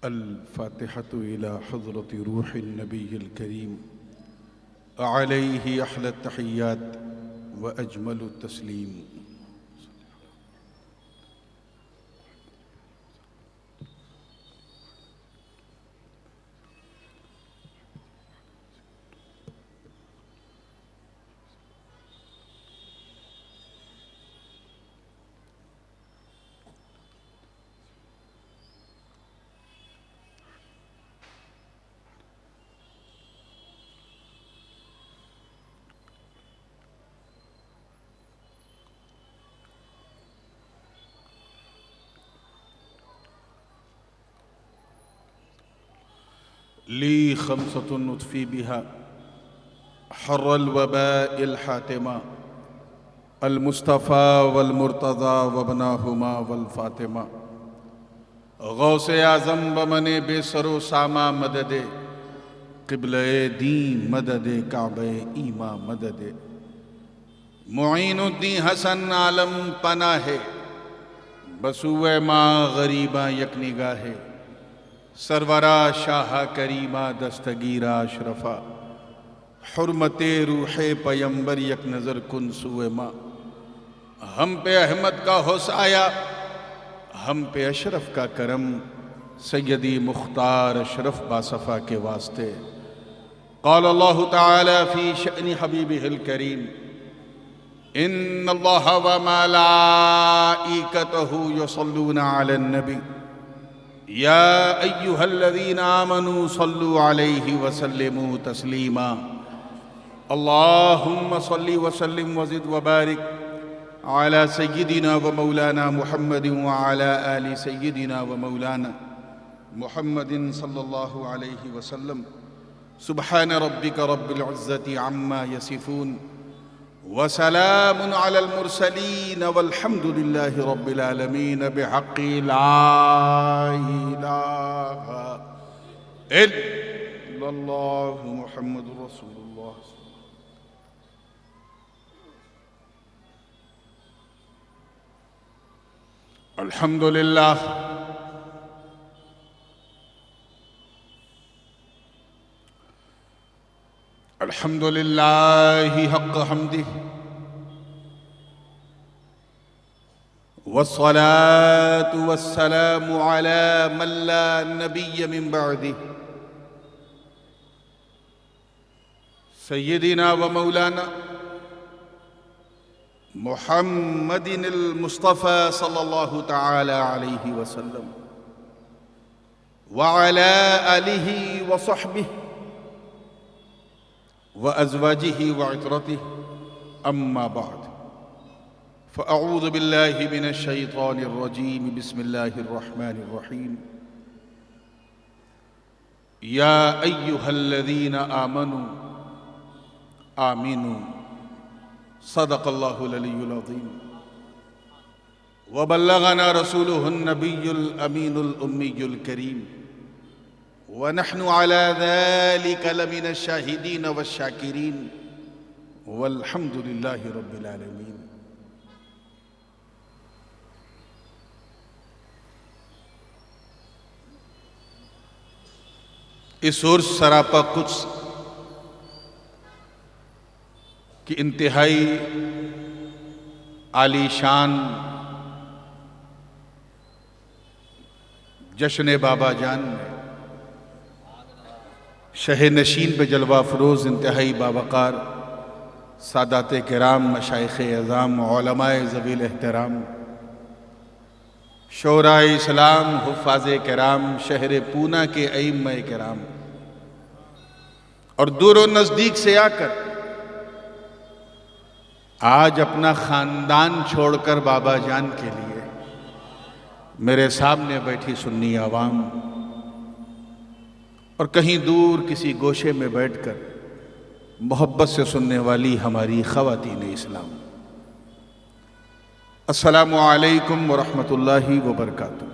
الفاتحة إلى حضرة روح النبي الكريم عليه أحلى التحيات وأجمل التسليم. لي خمسة نطفي بها حر الوباء الحاتمة المصطفى والمرتضى وابناهما والفاطمة. غوث اعظم بمن بے سر و ساما مدد قبلہ دین مدد کعبہ ایما مدد. معین الدین حسن عالم پناہ بسوئے ماں غریباں یک نگاہ. سرورا شاہ کریمہ دستگیرہ اشرفا حرمت روح پیمبر یک نظر کن سوئے ماں. ہم پہ احمد کا حسن آیا ہم پہ اشرف کا کرم سیدی مختار اشرف باصفا کے واسطے. قال اللہ تعالی فی شأن حبیبہ الکریم ان اللہ وملائکتہ یصلون علی النبی یا ایہا الذین آمنوا صلوا علیہ وسلموا تسلیما. اللہم صلی وسلم وزد وبارک علی سیدنا و مولانا محمد وعلی آل سیدنا و مولانا محمد صلی اللہ علیہ وسلم. سبحان ربک رب العزت عما یصفون وسلام علی المرسلین والحمد للہ رب العالمین بحق لا الہ الا اللہ محمد رسول اللہ. الحمد للہ الحمد للہ حق حمدہ والصلاة والسلام على من لا نبی من بعدہ سیدنا و مولانا محمد المصطفى صلی اللہ تعالی علیہ وسلم وعلى آلہ وصحبہ وأزواجه وعطرته أما بعد فأعوذ بالله من الشيطان الرجيم بسم الله الرحمن الرحيم. يا أيها الذين آمنوا آمنوا صدق الله العلي العظيم وبلغنا رسوله النبي الأمين الأمي الكريم ونحن على ذلك لمن الشاهدين والشاكرين والحمد لله رب العالمين. اس عرس سراپا قدس کی انتہائی عالی شان جشن بابا جان میں شہ نشین پہ جلوہ فروز انتہائی باوقار سادات کرام مشائخ اعظام علماء ذوی احترام شعراء اسلام حفاظ کرام شہر پونا کے ائمہ کرام اور دور و نزدیک سے آ کر آج اپنا خاندان چھوڑ کر بابا جان کے لیے میرے سامنے بیٹھی سنی عوام اور کہیں دور کسی گوشے میں بیٹھ کر محبت سے سننے والی ہماری خواتین اسلام، السلام علیکم ورحمۃ اللہ وبرکاتہ.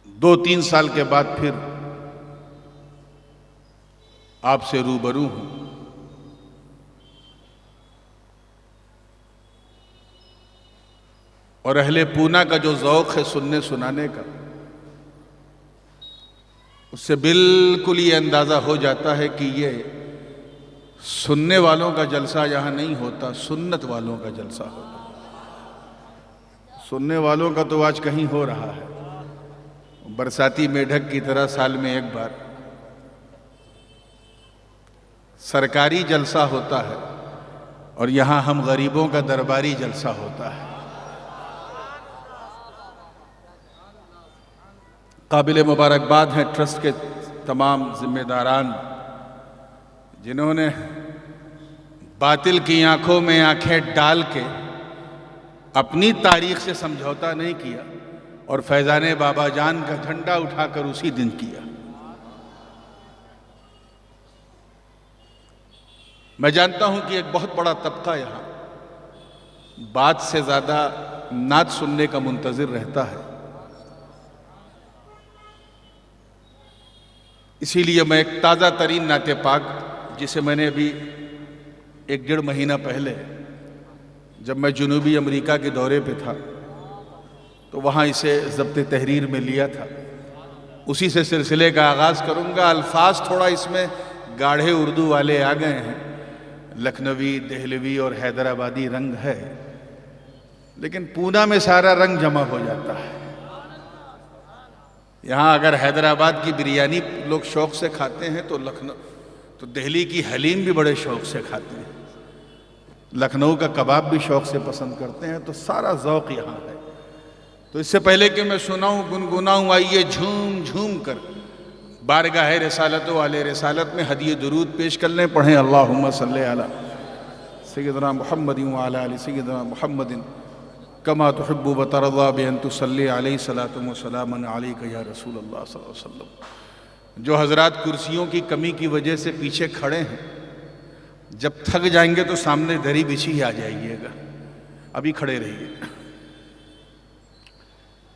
دو تین سال کے بعد پھر آپ سے روبرو ہوں۔ اور اہل پونا کا جو ذوق ہے سننے سنانے کا، اس سے بالکل یہ اندازہ ہو جاتا ہے کہ یہ سننے والوں کا جلسہ یہاں نہیں ہوتا، سنت والوں کا جلسہ ہوتا۔ سننے والوں کا تو آج کہیں ہو رہا ہے، برساتی میڈک کی طرح سال میں ایک بار سرکاری جلسہ ہوتا ہے، اور یہاں ہم غریبوں کا درباری جلسہ ہوتا ہے۔ قابل مبارکباد ہیں ٹرسٹ کے تمام ذمہ داران، جنہوں نے باطل کی آنکھوں میں آنکھیں ڈال کے اپنی تاریخ سے سمجھوتا نہیں کیا، اور فیضان بابا جان کا جھنڈا اٹھا کر اسی دن کیا۔ میں جانتا ہوں کہ ایک بہت بڑا طبقہ یہاں بات سے زیادہ نعت سننے کا منتظر رہتا ہے، اسی لیے میں ایک تازہ ترین نعت پاک، جسے میں نے ابھی 1.5 مہینہ پہلے جب میں جنوبی امریکہ کے دورے پہ تھا تو وہاں اسے ضبط تحریر میں لیا تھا، اسی سے سلسلے کا آغاز کروں گا۔ الفاظ تھوڑا اس میں گاڑھے اردو والے آ گئے ہیں، لکھنوی، دہلوی اور حیدرآبادی رنگ ہے، لیکن پونا میں سارا رنگ جمع ہو جاتا ہے۔ یہاں اگر حیدرآباد کی بریانی لوگ شوق سے کھاتے ہیں تو دہلی کی حلیم بھی بڑے شوق سے کھاتے ہیں، لکھنؤ کا کباب بھی شوق سے پسند کرتے ہیں، تو سارا ذوق یہاں ہے۔ تو اس سے پہلے کہ میں سناؤں گنگناؤں، آئیے جھوم جھوم کر بارگاہ رسالت والے رسالت میں ہدیہ درود پیش کر لیں۔ پڑھیں اللہم صلی علی سیدنا محمد وعلی آل سیدنا محمد کما تحب و ترضی بان تصلی علیہ صلاۃ و سلام علیک یا رسول اللہ صلی اللہ علیہ وسلم۔ جو حضرات کرسیوں کی کمی کی وجہ سے پیچھے کھڑے ہیں، جب تھک جائیں گے تو سامنے دری بچھی آ جائیے گا، ابھی کھڑے رہیے۔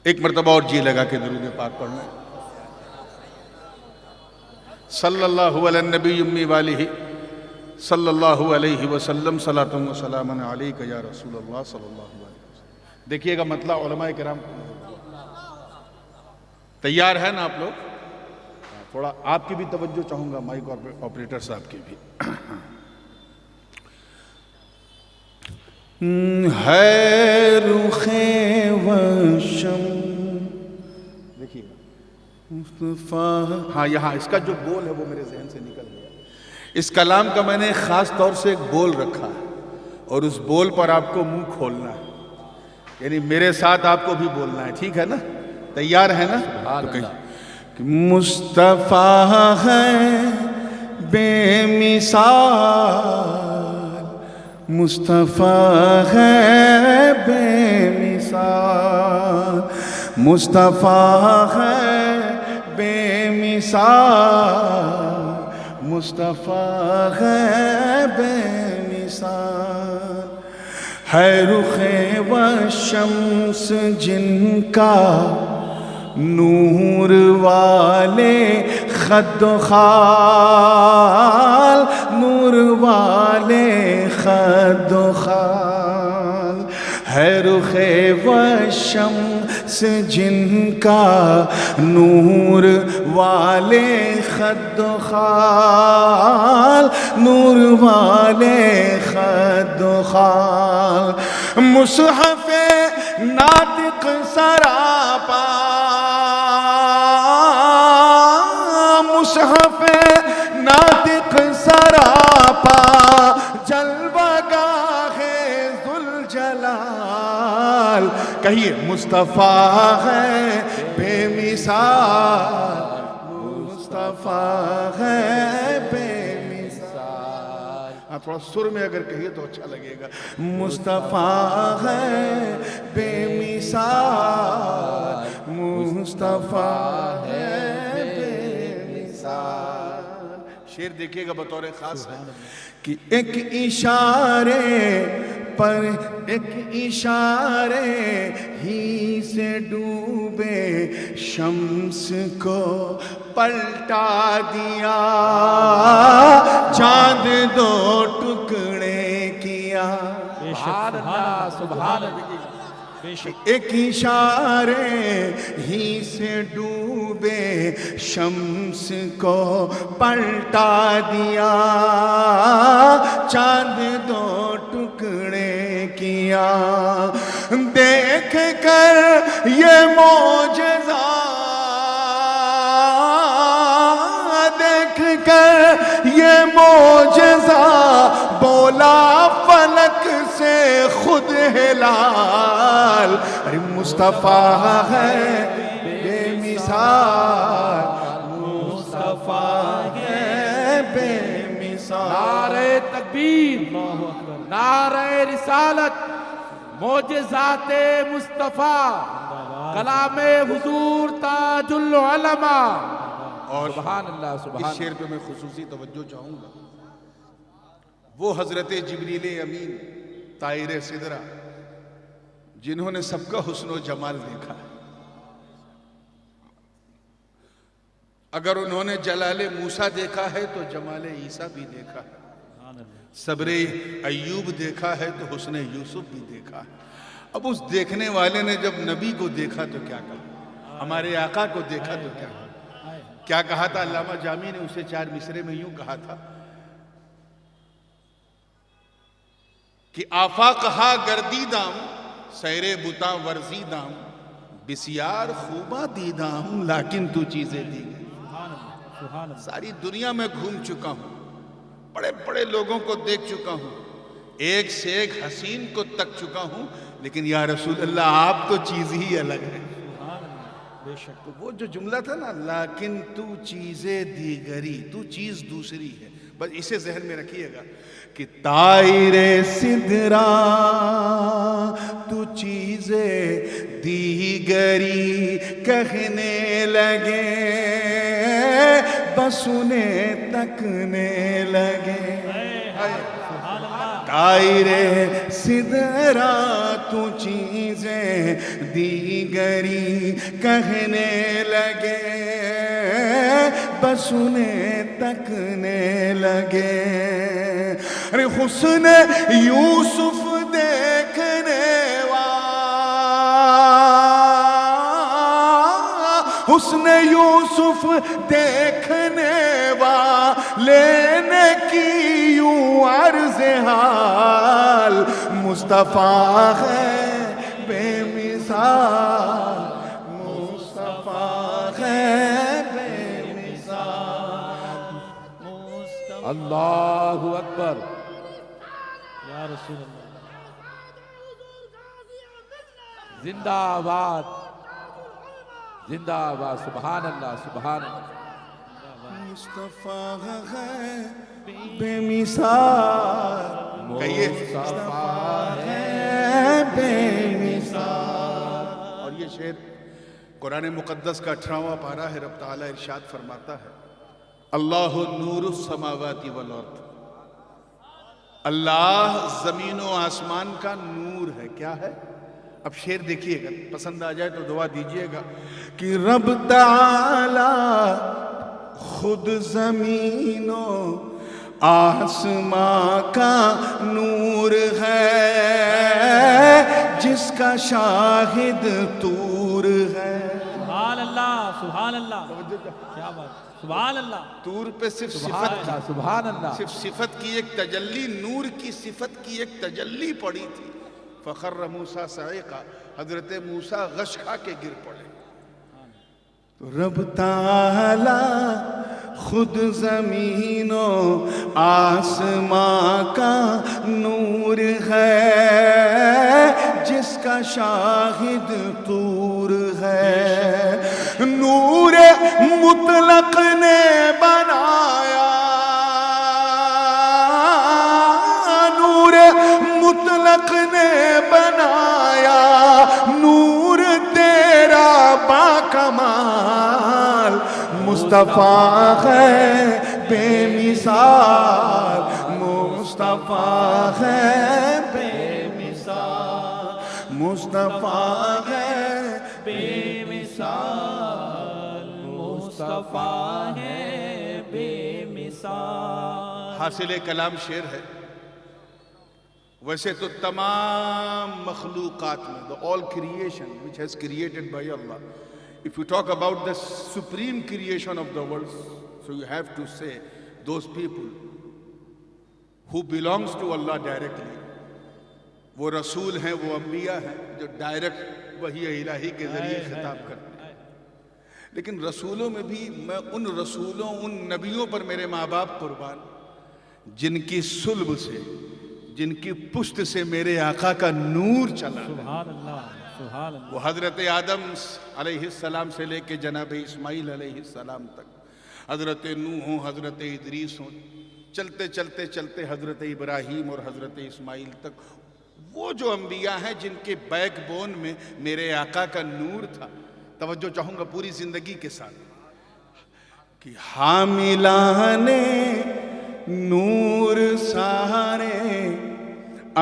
ایک مرتبہ اور جی لگا کے درود پاک پڑھنا ہے۔ صلی اللہ علی النبی امی والہ صلی اللہ علیہ وسلم صلاۃ و سلام علیک یا رسول اللہ صلی اللہ علیہ وسلم۔ دیکھیے گا مطلع علماء کرام تیار ہے نا آپ لوگ؟ تھوڑا آپ کی بھی توجہ چاہوں گا، مائک آپریٹر صاحب کی بھی۔ ہے رخ وشم، دیکھیے مصطفیٰ، ہاں یہاں اس کا جو بول ہے وہ میرے ذہن سے نکل گیا۔ اس کلام کا میں نے خاص طور سے ایک بول رکھا ہے، اور اس بول پر آپ کو منہ کھولنا ہے، یعنی میرے ساتھ آپ کو بھی بولنا ہے، ٹھیک ہے نا؟ تیار ہے نا؟ کہ مصطفیٰ ہے بے مثال، مصطفیٰ ہے بے مثال، مصطفیٰ ہے بے مثال، مصطفیٰ ہے بے مثال۔ ہے رخ والشمس جن کا نور والے خد و خال، نور والے خد و خال۔ ہے رخ والشمس جن کا نور والے خد و خال، نور والے خد و خال۔ مصحف ناطق سراپا، مصحف ناطق سراپا، جلوہ گاہ ذوالجلال۔ کہیے مصطفیٰ ہے بے مثال، مصطفیٰ ہے بے مثال۔ تھوڑا سر میں اگر کہیے تو اچھا لگے گا۔ مصطفیٰ ہے بے مثال، مصطفیٰ ہے بے مثال۔ شعر دیکھیے گا بطور خاص ہے کہ ایک اشارے پر ایک اشارے ہی سے ڈوبے شمس کو پلٹا دیا، چاند دو ٹکڑے کیا۔ سبحان اللہ، سبحان اللہ۔ ایک اشارے ہی سے ڈوبے شمس کو پلٹا دیا، چاند دو ٹکڑے کیا۔ دیکھ کر یہ معجزہ، دیکھ کر یہ معجزہ، بولا فلک سے خود ہلال، ارے مصطفیٰ ہے بے مثال، مصطفیٰ ہے بے مثال۔ نعرہ تکبیر، نعرہ رسالت، معجزات مصطفیٰ، کلام حضور تاج العلماء۔ اور سبحان اللہ، سبحان اس شعر پہ میں خصوصی توجہ چاہوں گا۔ وہ حضرت جبریل امین طائر سدرہ جنہوں نے سب کا حسن و جمال دیکھا ہے، اگر انہوں نے جلال موسیٰ دیکھا ہے تو جمال عیسیٰ بھی دیکھا ہے، صبر ایوب دیکھا ہے تو حسن یوسف بھی دیکھا ہے۔ اب اس دیکھنے والے نے جب نبی کو دیکھا تو کیا کہا، ہمارے آقا کو دیکھا تو کیا کہا تھا؟ علامہ جامی نے اسے 4 مصرے میں یوں کہا تھا کہ آفاق ہا گردیدام، سیر بتاں ورزیدام، بسیار خوباں دیدام، لیکن تو چیزیں دی گئی۔ ساری دنیا میں گھوم چکا ہوں، بڑے بڑے لوگوں کو دیکھ چکا ہوں، ایک سے ایک حسین کو تک چکا ہوں، لیکن یا رسول اللہ آپ تو چیز ہی الگ ہے۔ تو وہ جو جملہ تھا نا، لیکن تو چیزیں دیگری، تو چیز دوسری ہے، بس اسے ذہن میں رکھیے گا کہ طائر سدرہ تو چیزیں دیگری کہنے لگے، بس انہیں تکنے لگے۔ طائر سدرہ تو چیزیں دیگری کہنے لگے، بس انہیں تکنے لگے۔ ارے حسن یوسف دیکھنے حسن یوسف دیکھنے لینے کی یوں عرض حال، مصطفیٰ ہے بے مثال، مصطفیٰ ہے بے مثال۔ اللہ اکبر، یا رسول اللہ، زندہ آباد، زندہ آباد، سبحان اللہ، سبحان اللہ۔ مصطفیٰ ہے بے مثال، کہیے مصطفیٰ ہے بے مثال۔ اور یہ شعر قرآن مقدس کا 18واں پارہ ہے، رب تعالیٰ ارشاد فرماتا ہے، اللہ نور السماوات والارض، اللہ زمین و آسمان کا نور ہے۔ کیا ہے؟ اب شعر دیکھیے گا، پسند آ جائے تو دعا دیجئے گا کہ رب تعالیٰ خود زمین و آسمان کا نور ہے، جس کا شاہد طور ہے۔ سبحان اللہ، سبحان اللہ، کیا بات، سبحان اللہ۔ طور پہ صرف سبحان صفت، اللہ، سبحان اللہ، صرف صفت کی ایک تجلی، نور کی صفت کی ایک تجلی پڑی تھی۔ فخر موسیٰ صعیقہ، حضرت موسیٰ غش کھا کے گر پڑے۔ تو رب تعالیٰ خود زمین و آسمان کا نور ہے، جس کا شاہد طور ہے۔ نور مطلق نے بنایا، نور مطلق نے بنایا، نور تیرا باکمال، مصطفیٰ ہے بے مثال، مصطفیٰ ہے بے مصطفیٰ ہے بے مثال، مصطفیٰ ہے بے مثال۔ حاصل کلام شعر ہے۔ ویسے تو تمام مخلوقات میں the all creation which has created by Allah, if you talk about the supreme creation of the world, so you have to say those people who belongs to Allah directly، وہ رسول ہیں، وہ انبیاء ہیں جو ڈائریکٹ وحی الہی کے ذریعے خطاب کرتے ہیں۔ لیکن رسولوں میں بھی میں ان رسولوں، ان نبیوں پر میرے ماں باپ قربان جن کی صلب سے، جن کی پشت سے میرے آقا کا نور چلا، سبحان اللہ، سبحان اللہ۔ وہ حضرت آدم علیہ السلام سے لے کے جناب اسماعیل علیہ السلام تک، حضرت نوح ہوں، حضرت ادریس ہوں، چلتے چلتے چلتے حضرت ابراہیم اور حضرت اسماعیل تک، وہ جو انبیاء ہیں جن کے بیک بون میں میرے آقا کا نور تھا۔ توجہ چاہوں گا پوری زندگی کے ساتھ کہ حاملان نور سارے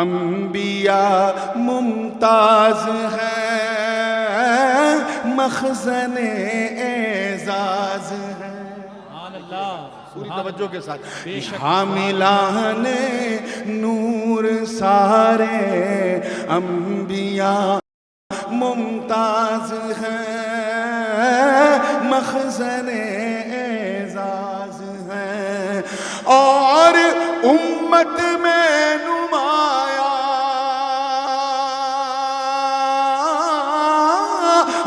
انبیاء ممتاز ہیں، مخزن اعزاز ہیں۔ سبحان اللہ، پوری توجہ کے ساتھ بے شک۔ حاملان نور سارے انبیاء ممتاز ہیں، مخزن اعزاز ہیں، اور امت میں نمایاں،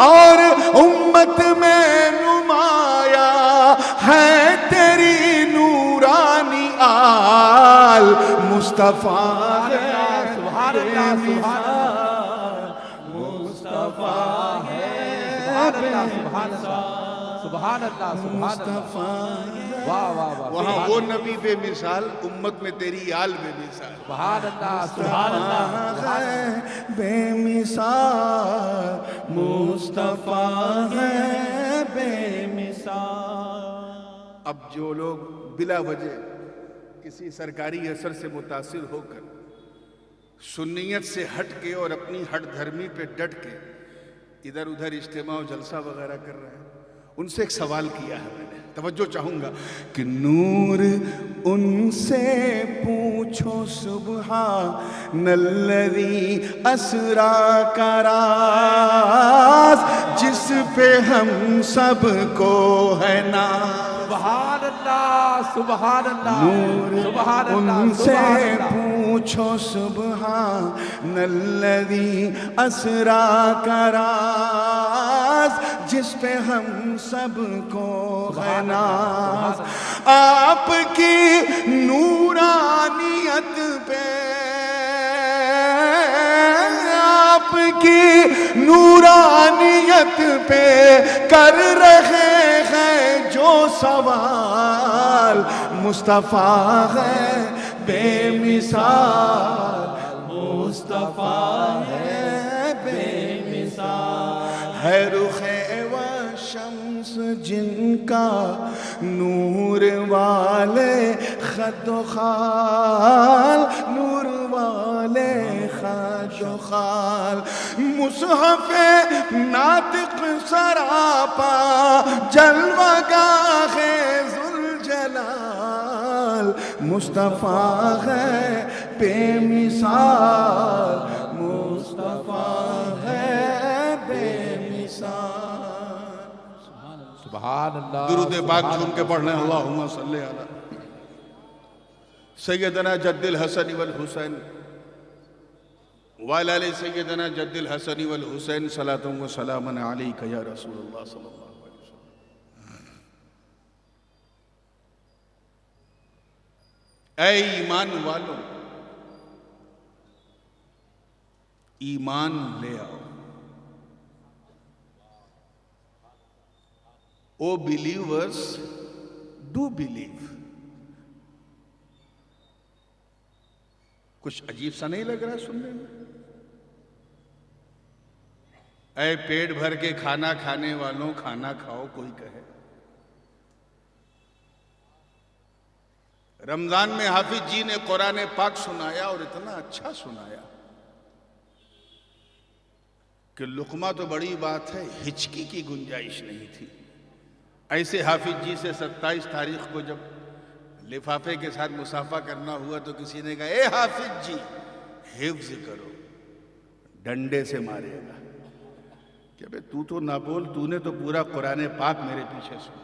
اور امت میں نمایاں ہے تیری نورانی آل، مصطفیٰ ہے سبحان اللہ، سبحان اللہ، مصطفیٰ ہے سبحان اللہ، سبحان اللہ، سبحان اللہ، واہ واہ واہ، وہاں وہ نبی بے مثال، امت میں تیری آل بے مثال۔ سبحان اللہ، سبحان اللہ، ہے بے مثال، مصطفیٰ ہے بے مثال۔ اب جو لوگ بلا وجہ کسی سرکاری اثر سے متاثر ہو کر سنیت سے ہٹ کے اور اپنی ہٹ دھرمی پہ ڈٹ کے ادھر ادھر اجتماع و جلسہ وغیرہ کر رہے ہیں، ان سے ایک سوال کیا ہے میں نے، توجہ چاہوں گا کہ نور ان سے پوچھو سبحان الذی اسریٰ کا راز، جس پہ ہم سب کو ہے ناز۔ سبحان اللہ، سبحان اللہ، نور سبحان اللہ، ان سے سبحان اللہ۔ پوچھو سبحان الذی اسریٰ کا راز، جس پہ ہم سب کو ہے ناز۔ آپ کی نورانیت پہ، آپ کی نورانیت پہ کر رہے ہیں جو سوال، مصطفیٰ ہے بے مثال، مصطفیٰ ہے بے مثال، ہے رخ و شمس جن کا نور والے خد و خال، نور والے خد و خال، مصحف ناطق سراپا جلوہ گاہ ذوالجلال، مصطفیٰ ہے بے مثال، مصطفیٰ ہے بے مثال۔ سبحان اللہ، درود پاک جھوم کے پڑھ لیں، اللہم صلی علی سیدنا جد الحسن والحسین وعلی آل سیدنا جد الحسن والحسین، صلاۃ و سلام علیک یا رسول اللہ صلی اللہ علیہ وسلم۔ اے ایمان والوں، ایمان لے آؤ۔ او believers, do believe۔ کچھ عجیب سا نہیں لگ رہا سننے میں؟ اے پیٹ بھر کے کھانا کھانے والوں، کھانا کھاؤ، کوئی کہے۔ رمضان میں حافظ جی نے قرآن پاک سنایا اور اتنا اچھا سنایا، کہ لقمہ تو بڑی بات ہے، ہچکی کی گنجائش نہیں تھی۔ ایسے حافظ جی سے 27 تاریخ کو جب لفافے کے ساتھ مصافحہ کرنا ہوا تو کسی نے کہا، اے حافظ جی حفظ کرو، ڈنڈے سے مارے گا۔ کہ بھئی تو نہ بول، تو نے تو پورا قرآن پاک میرے پیچھے سنا۔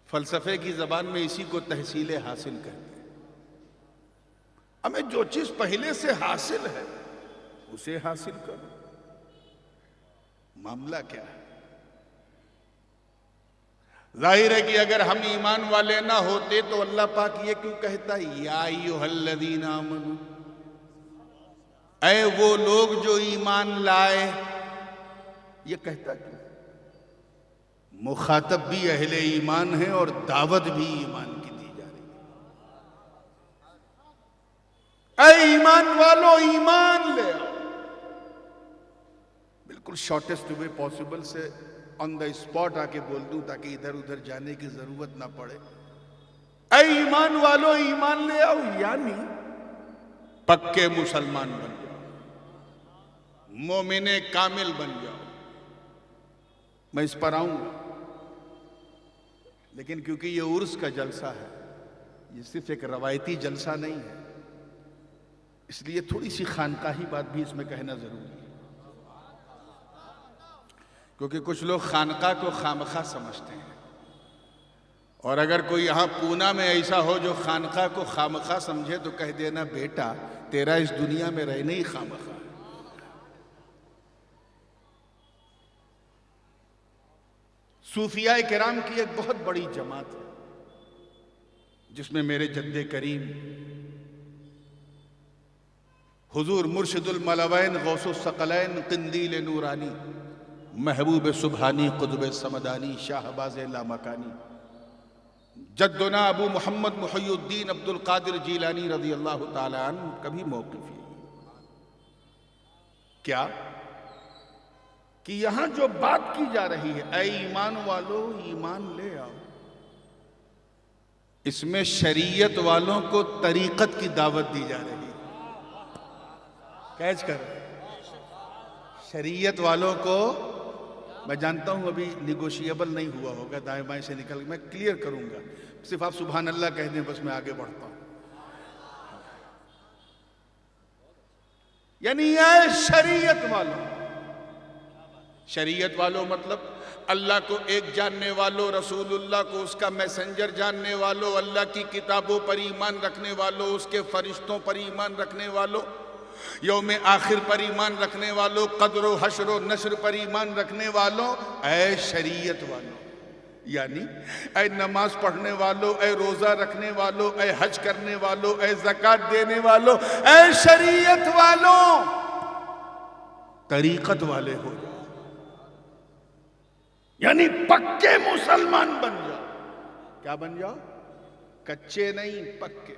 فلسفے کی زبان میں اسی کو تحصیل حاصل کہتے ہیں۔ ہمیں جو چیز پہلے سے حاصل ہے اسے حاصل کرو، معاملہ کیا ہے؟ ظاہر ہے کہ اگر ہم ایمان والے نہ ہوتے تو اللہ پاک یہ کیوں کہتا ہے یا ایھا الذین آمنوا، اے وہ لوگ جو ایمان لائے، یہ کہتا کیوں؟ مخاطب بھی اہل ایمان ہیں اور دعوت بھی ایمان کی دی جا رہی ہے۔ اے ایمان والو ایمان لے آؤ، بالکل شارٹیسٹ وے پاسبل سے آن دا اسپاٹ آ کے بول دوں تاکہ ادھر ادھر جانے کی ضرورت نہ پڑے۔ اے ایمان والو ایمان لے آؤ، یعنی پکے مسلمان بن جاؤ، مومن کامل بن جاؤ۔ میں اس پر آؤں گا، لیکن کیونکہ یہ عرس کا جلسہ ہے، یہ صرف ایک روایتی جلسہ نہیں ہے، اس لیے تھوڑی سی خانقاہی بات بھی اس میں کہنا ضروری ہے، کیونکہ کچھ لوگ خانقاہ کو خامخواہ سمجھتے ہیں، اور اگر کوئی یہاں پونا میں ایسا ہو جو خانقاہ کو خامخواہ سمجھے تو کہہ دینا بیٹا تیرا اس دنیا میں رہنا ہی خامخواہ۔ صوفیاء کرام کی ایک بہت بڑی جماعت ہے جس میں میرے جد کریم حضور مرشد الملوین غوث الثقلین قندیل نورانی محبوب سبحانی قطب سمدانی شاہباز لامکانی جدنا ابو محمد محی الدین عبد القادر جیلانی رضی اللہ تعالی عنہ کبھی موقف ہے کیا کہ یہاں جو بات کی جا رہی ہے اے ایمان والو ایمان لے آؤ، اس میں شریعت والوں کو طریقت کی دعوت دی جا رہی ہے۔ کیچ کر شریعت والوں کو، میں جانتا ہوں ابھی نیگوشیبل نہیں ہوا ہوگا، دائیں بائیں سے نکل میں کلیئر کروں گا، صرف آپ سبحان اللہ کہہ دیں بس میں آگے بڑھتا ہوں۔ یعنی اے شریعت والوں، شریعت والوں مطلب اللہ کو ایک جاننے والوں، رسول اللہ کو اس کا میسنجر جاننے والوں، اللہ کی کتابوں پر ایمان رکھنے والوں، اس کے فرشتوں پر ایمان رکھنے والوں، یوم آخر پر ایمان رکھنے والوں، قدر و حشر و نشر پر ایمان رکھنے والوں، اے شریعت والوں، یعنی اے نماز پڑھنے والوں، اے روزہ رکھنے والوں، اے حج کرنے والوں، اے زکوٰۃ دینے والوں، اے شریعت والوں، طریقت والے ہو جاؤ، یعنی پکے مسلمان بن جاؤ۔ کیا بن جاؤ؟ کچے نہیں، پکے۔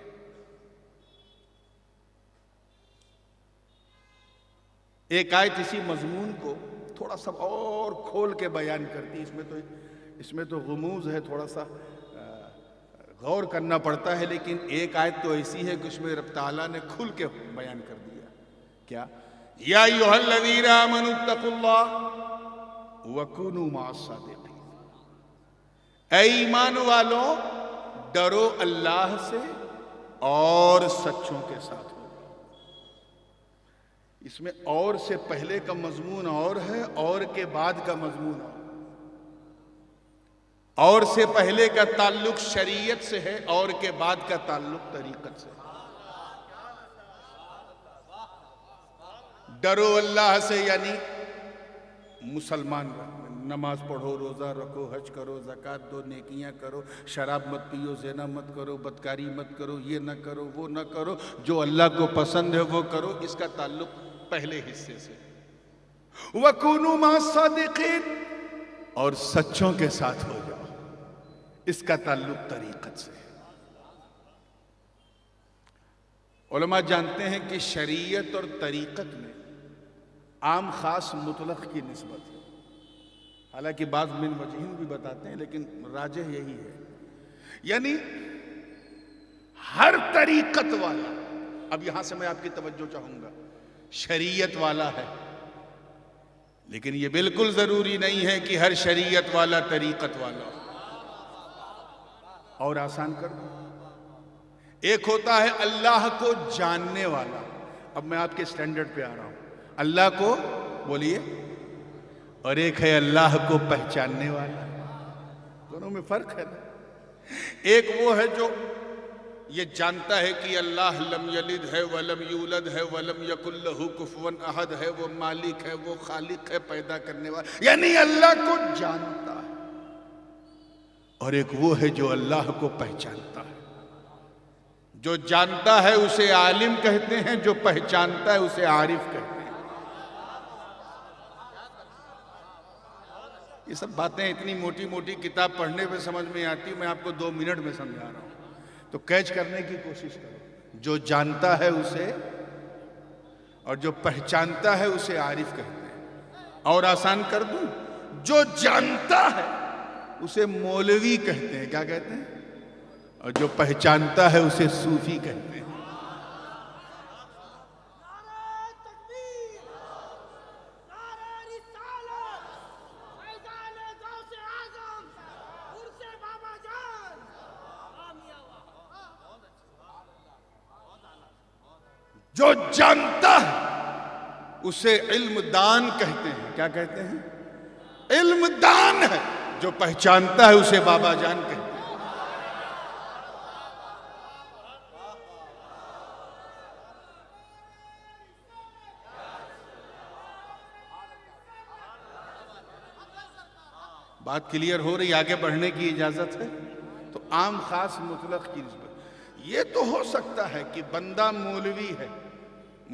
ایک آیت اسی مضمون کو تھوڑا سا اور کھول کے بیان کرتی، اس میں تو غموض ہے، تھوڑا سا غور کرنا پڑتا ہے، لیکن ایک آیت تو ایسی ہے کہ اس میں رب تعالیٰ نے کھل کے بیان کر دیا۔ کیا؟ یا ایھا الذین آمنوا اتقوا اللہ وَكُونُوا مَعَ الصَّادِقِينَ، اے ایمان والوں ڈرو اللہ سے اور سچوں کے ساتھ ہو جاؤ۔ اس میں اور سے پہلے کا مضمون اور ہے، اور کے بعد کا مضمون اور سے پہلے کا تعلق شریعت سے ہے، اور کے بعد کا تعلق طریقت سے۔ ڈرو اللہ سے یعنی مسلمان رہو، نماز پڑھو، روزہ رکھو، حج کرو، زکوٰۃ دو، نیکیاں کرو، شراب مت پیو، زنا مت کرو، بدکاری مت کرو، یہ نہ کرو، وہ نہ کرو، جو اللہ کو پسند ہے وہ کرو۔ اس کا تعلق پہلے حصے سے۔ وَكُونُوا مَعَ الصَّادِقِينَ، اور سچوں کے ساتھ ہو جاؤ، اس کا تعلق طریقت سے۔ علماء جانتے ہیں کہ شریعت اور طریقت میں عام خاص مطلق کی نسبت ہے، حالانکہ بعض من وجہین بھی بتاتے ہیں، لیکن راجح یہی ہے، یعنی ہر طریقت والا، اب یہاں سے میں آپ کی توجہ چاہوں گا، شریعت والا ہے، لیکن یہ بالکل ضروری نہیں ہے کہ ہر شریعت والا طریقت والا ہو۔ اور آسان کر دوں، ایک ہوتا ہے اللہ کو جاننے والا، اب میں آپ کے سٹینڈرڈ پہ آ رہا ہوں، اللہ کو بولیے، اور ایک ہے اللہ کو پہچاننے والا، دونوں میں فرق ہے نا۔ ایک وہ ہے جو یہ جانتا ہے کہ اللہ لم یلد ہے ولم یولد ہے ولم یکن لہ کفوا احد ہے، وہ مالک ہے، وہ خالق ہے، پیدا کرنے والا، یعنی اللہ کو جانتا ہے۔ اور ایک وہ ہے جو اللہ کو پہچانتا ہے۔ جو جانتا ہے اسے عالم کہتے ہیں، جو پہچانتا ہے اسے عارف کہتے ہیں۔ یہ سب باتیں اتنی موٹی موٹی کتاب پڑھنے پہ سمجھ میں آتی، میں آپ کو 2 منٹ میں سمجھا رہا ہوں، تو کیچ کرنے کی کوشش کرو۔ جو جانتا ہے اسے، اور جو پہچانتا ہے اسے عارف کہتے ہیں۔ اور آسان کر دوں، جو جانتا ہے اسے مولوی کہتے ہیں، کیا کہتے ہیں؟ اور جو پہچانتا ہے اسے صوفی کہتے ہیں۔ جو جانتا ہے اسے علم دان کہتے ہیں، کیا کہتے ہیں؟ علم دان ہے۔ جو پہچانتا ہے اسے بابا جان کہتے ہیں۔ بات کلیئر ہو رہی، آگے بڑھنے کی اجازت ہے؟ تو عام خاص مطلق کی نسبت یہ تو ہو سکتا ہے کہ بندہ مولوی ہے،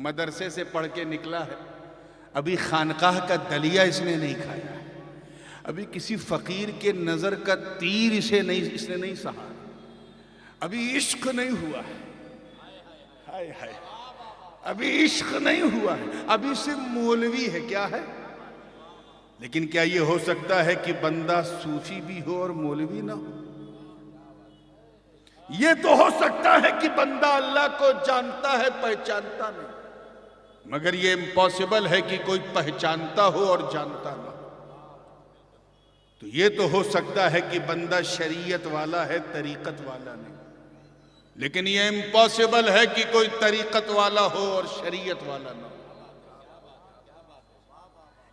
مدرسے سے پڑھ کے نکلا ہے، ابھی خانقاہ کا دلیہ اس نے نہیں کھایا ہے، ابھی کسی فقیر کے نظر کا تیر اس نے نہیں سہا، ابھی عشق نہیں ہوا ہے، ہائے ہائے، ابھی عشق نہیں ہوا ہے، ابھی صرف مولوی ہے، کیا ہے؟ لیکن کیا یہ ہو سکتا ہے کہ بندہ صوفی بھی ہو اور مولوی نہ ہو؟ یہ تو ہو سکتا ہے کہ بندہ اللہ کو جانتا ہے، پہچانتا نہیں، مگر یہ امپاسبل ہے کہ کوئی پہچانتا ہو اور جانتا نہ ہو۔ تو یہ تو ہو سکتا ہے کہ بندہ شریعت والا ہے، طریقت والا نہیں، لیکن یہ امپاسبل ہے کہ کوئی طریقت والا ہو اور شریعت والا نہ ہو۔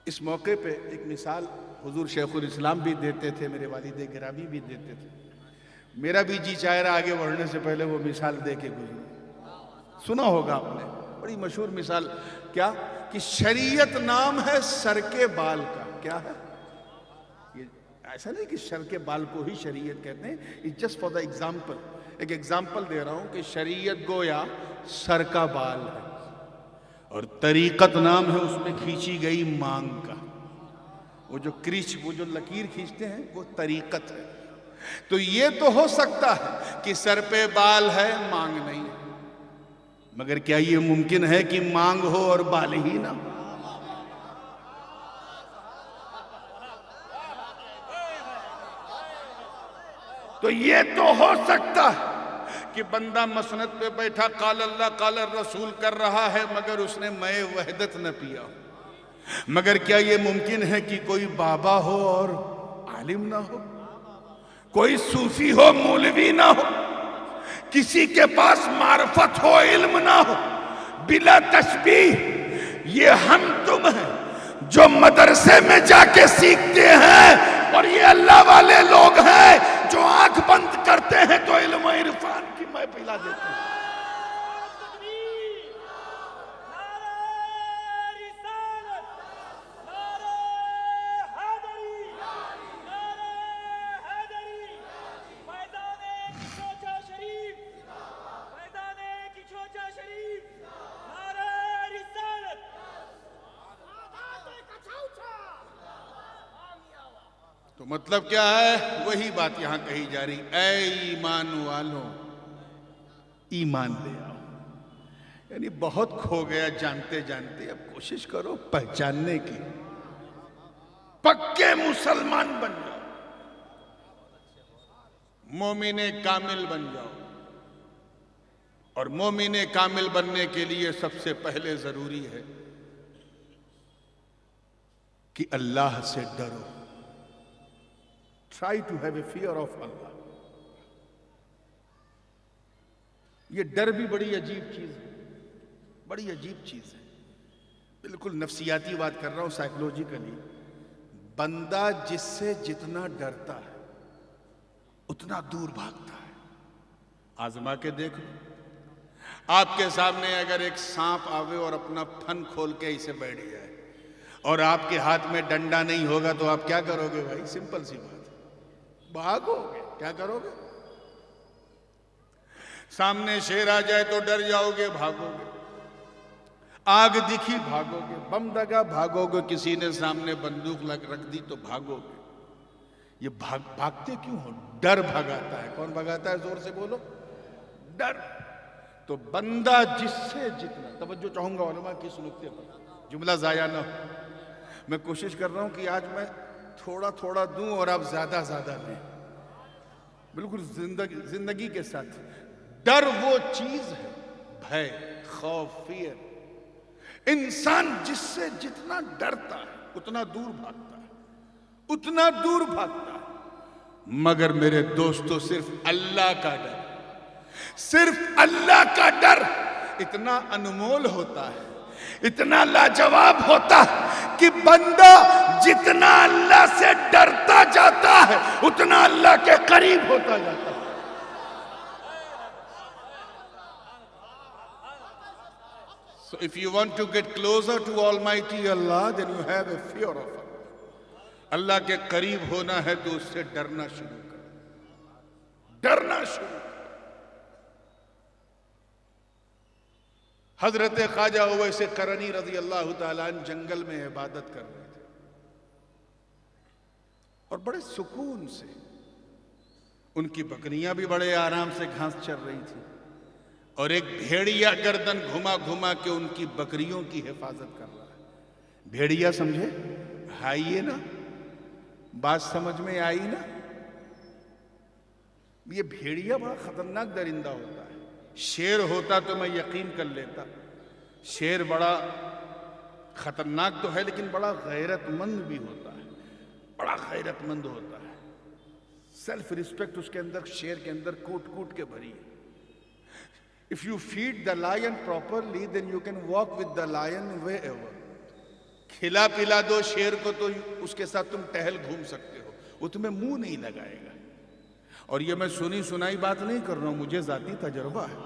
اس موقع پہ ایک مثال حضور شیخ الاسلام بھی دیتے تھے، میرے والد گرامی بھی دیتے تھے، میرا بھی جی چاہ رہا آگے بڑھنے سے پہلے وہ مثال دے کے گزروں۔ سنا ہوگا آپ نے، بڑی مشہور مثال، کیا کہ شریعت نام ہے سر کے بال کا، کیا ہے؟ یہ ایسا نہیں کہ سر کے بال کو ہی شریعت کہتے ہیں، it's just for the example، ایک ایگزامپل دے رہا ہوں کہ شریعت گویا سر کا بال ہے، اور طریقت نام ہے اس میں کھینچی گئی مانگ کا، وہ جو لکیر کھینچتے ہیں وہ طریقت ہے۔ تو یہ تو ہو سکتا ہے کہ سر پہ بال ہے، مانگ نہیں ہے، مگر کیا یہ ممکن ہے کہ مانگ ہو اور بال ہی نہ ہو؟ تو یہ تو ہو سکتا ہے کہ بندہ مسند پہ بیٹھا قال اللہ قال الرسول کر رہا ہے، مگر اس نے مے وحدت نہ پیا ہو۔ مگر کیا یہ ممکن ہے کہ کوئی بابا ہو اور عالم نہ ہو، کوئی صوفی ہو مولوی نہ ہو، کسی کے پاس معرفت ہو علم نہ ہو؟ بلا تشبیہ یہ ہم تم ہیں جو مدرسے میں جا کے سیکھتے ہیں، اور یہ اللہ والے لوگ ہیں جو آنکھ بند کرتے ہیں تو علم و عرفان کی میں پلا دیتے ہیں۔ تو مطلب کیا ہے؟ وہی بات یہاں کہی جا رہی، اے ایمان والوں ایمان لے آؤ، یعنی بہت کھو گیا جانتے جانتے، اب کوشش کرو پہچاننے کی، پکے مسلمان بن جاؤ، مومن کامل بن جاؤ۔ اور مومن کامل بننے کے لیے سب سے پہلے ضروری ہے کہ اللہ سے ڈرو. Try to have a fear of Allah. یہ ڈر بھی بڑی عجیب چیز ہے, بڑی عجیب چیز ہے. بالکل نفسیاتی بات کر رہا ہوں, سائیکولوجیکلی. بندہ جس سے جتنا ڈرتا ہے اتنا دور بھاگتا ہے. آزما کے دیکھ لو. آپ کے سامنے اگر ایک سانپ آوے اور اپنا پھن کھول کے اسے بیٹھ جائے اور آپ کے ہاتھ میں ڈنڈا نہیں ہوگا تو آپ کیا کرو گے بھائی؟ سمپل سی بات ہے, بھاگو گے. کیا کرو گے؟ سامنے شیر آ جائے تو ڈر جاؤ گے, بھاگو گے. آگ دکھی بھاگو گے, بم دگا بھاگو گے, کسی نے سامنے بندوق رکھ دی تو بھاگو گے. یہ بھاگتے کیوں ہو؟ ڈر بھگاتا ہے. کون بھگاتا ہے؟ زور سے بولو. ڈر. تو بندہ جس سے جتنا, توجہ چاہوں گا علماء کی اس نکتے پر, جملہ ضائع نہ ہو. میں کوشش کر رہا ہوں کہ آج میں تھوڑا تھوڑا دوں اور آپ زیادہ زیادہ دیں, بالکل زندگی کے ساتھ. ڈر وہ چیز ہے, بھے, خوف, فیئر. انسان جس سے جتنا ڈرتا ہے اتنا دور بھاگتا ہے, اتنا دور بھاگتا ہے. مگر میرے دوستو, صرف اللہ کا ڈر, صرف اللہ کا ڈر اتنا انمول ہوتا ہے, اتنا لاجواب ہوتا ہے کہ بندہ جتنا اللہ سے ڈرتا جاتا ہے اتنا اللہ کے قریب ہوتا جاتا ہے. So if you want to get closer to Almighty Allah, then you have a fear of Allah. اللہ کے قریب ہونا ہے تو اس سے ڈرنا شروع کر, ڈرنا شروع کر. حضرت خواجہ اویس قرنی رضی اللہ تعالیٰ عنہ جنگل میں عبادت کر رہے تھے اور بڑے سکون سے. ان کی بکریاں بھی بڑے آرام سے گھاس چر رہی تھی اور ایک بھیڑیا گردن گھما گھما کے ان کی بکریوں کی حفاظت کر رہا ہے. بھیڑیا سمجھے؟ آئیے نا, بات سمجھ میں آئی نا. یہ بھیڑیا بڑا خطرناک درندہ ہوتا ہے. شیر ہوتا تو میں یقین کر لیتا. شیر بڑا خطرناک تو ہے لیکن بڑا غیرت مند بھی ہوتا ہے, بڑا غیرت مند ہوتا ہے. سیلف ریسپیکٹ اس کے اندر, شیر کے اندر کوٹ کوٹ کے بھری ہے. If you feed the lion properly, then you can walk with the lion wherever. کھلا پلا دو شیر کو تو اس کے ساتھ تم ٹہل گھوم سکتے ہو, وہ تمہیں منہ نہیں لگائے گا. اور یہ میں سنی سنائی بات نہیں کر رہا ہوں, مجھے ذاتی تجربہ ہے.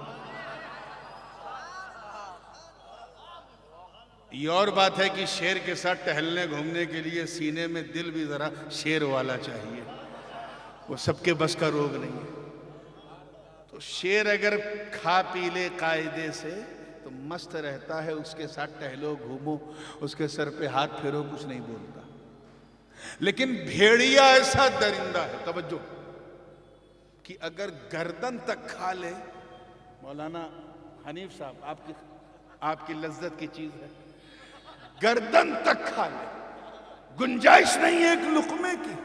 یہ اور بات ہے کہ شیر کے ساتھ ٹہلنے گھومنے کے لیے سینے میں دل بھی ذرا شیر والا چاہیے, وہ سب کے بس کا روگ نہیں ہے. تو شیر اگر کھا پی لے قاعدے سے تو مست رہتا ہے, اس کے ساتھ ٹہلو گھومو, اس کے سر پہ ہاتھ پھیرو, کچھ نہیں بولتا. لیکن بھیڑیا ایسا درندہ ہے, توجہ, کہ اگر گردن تک کھا لے, مولانا حنیف صاحب آپ کی لذت کی چیز ہے, گردن تک کھا لے, گنجائش نہیں ہے ایک لقمے کی,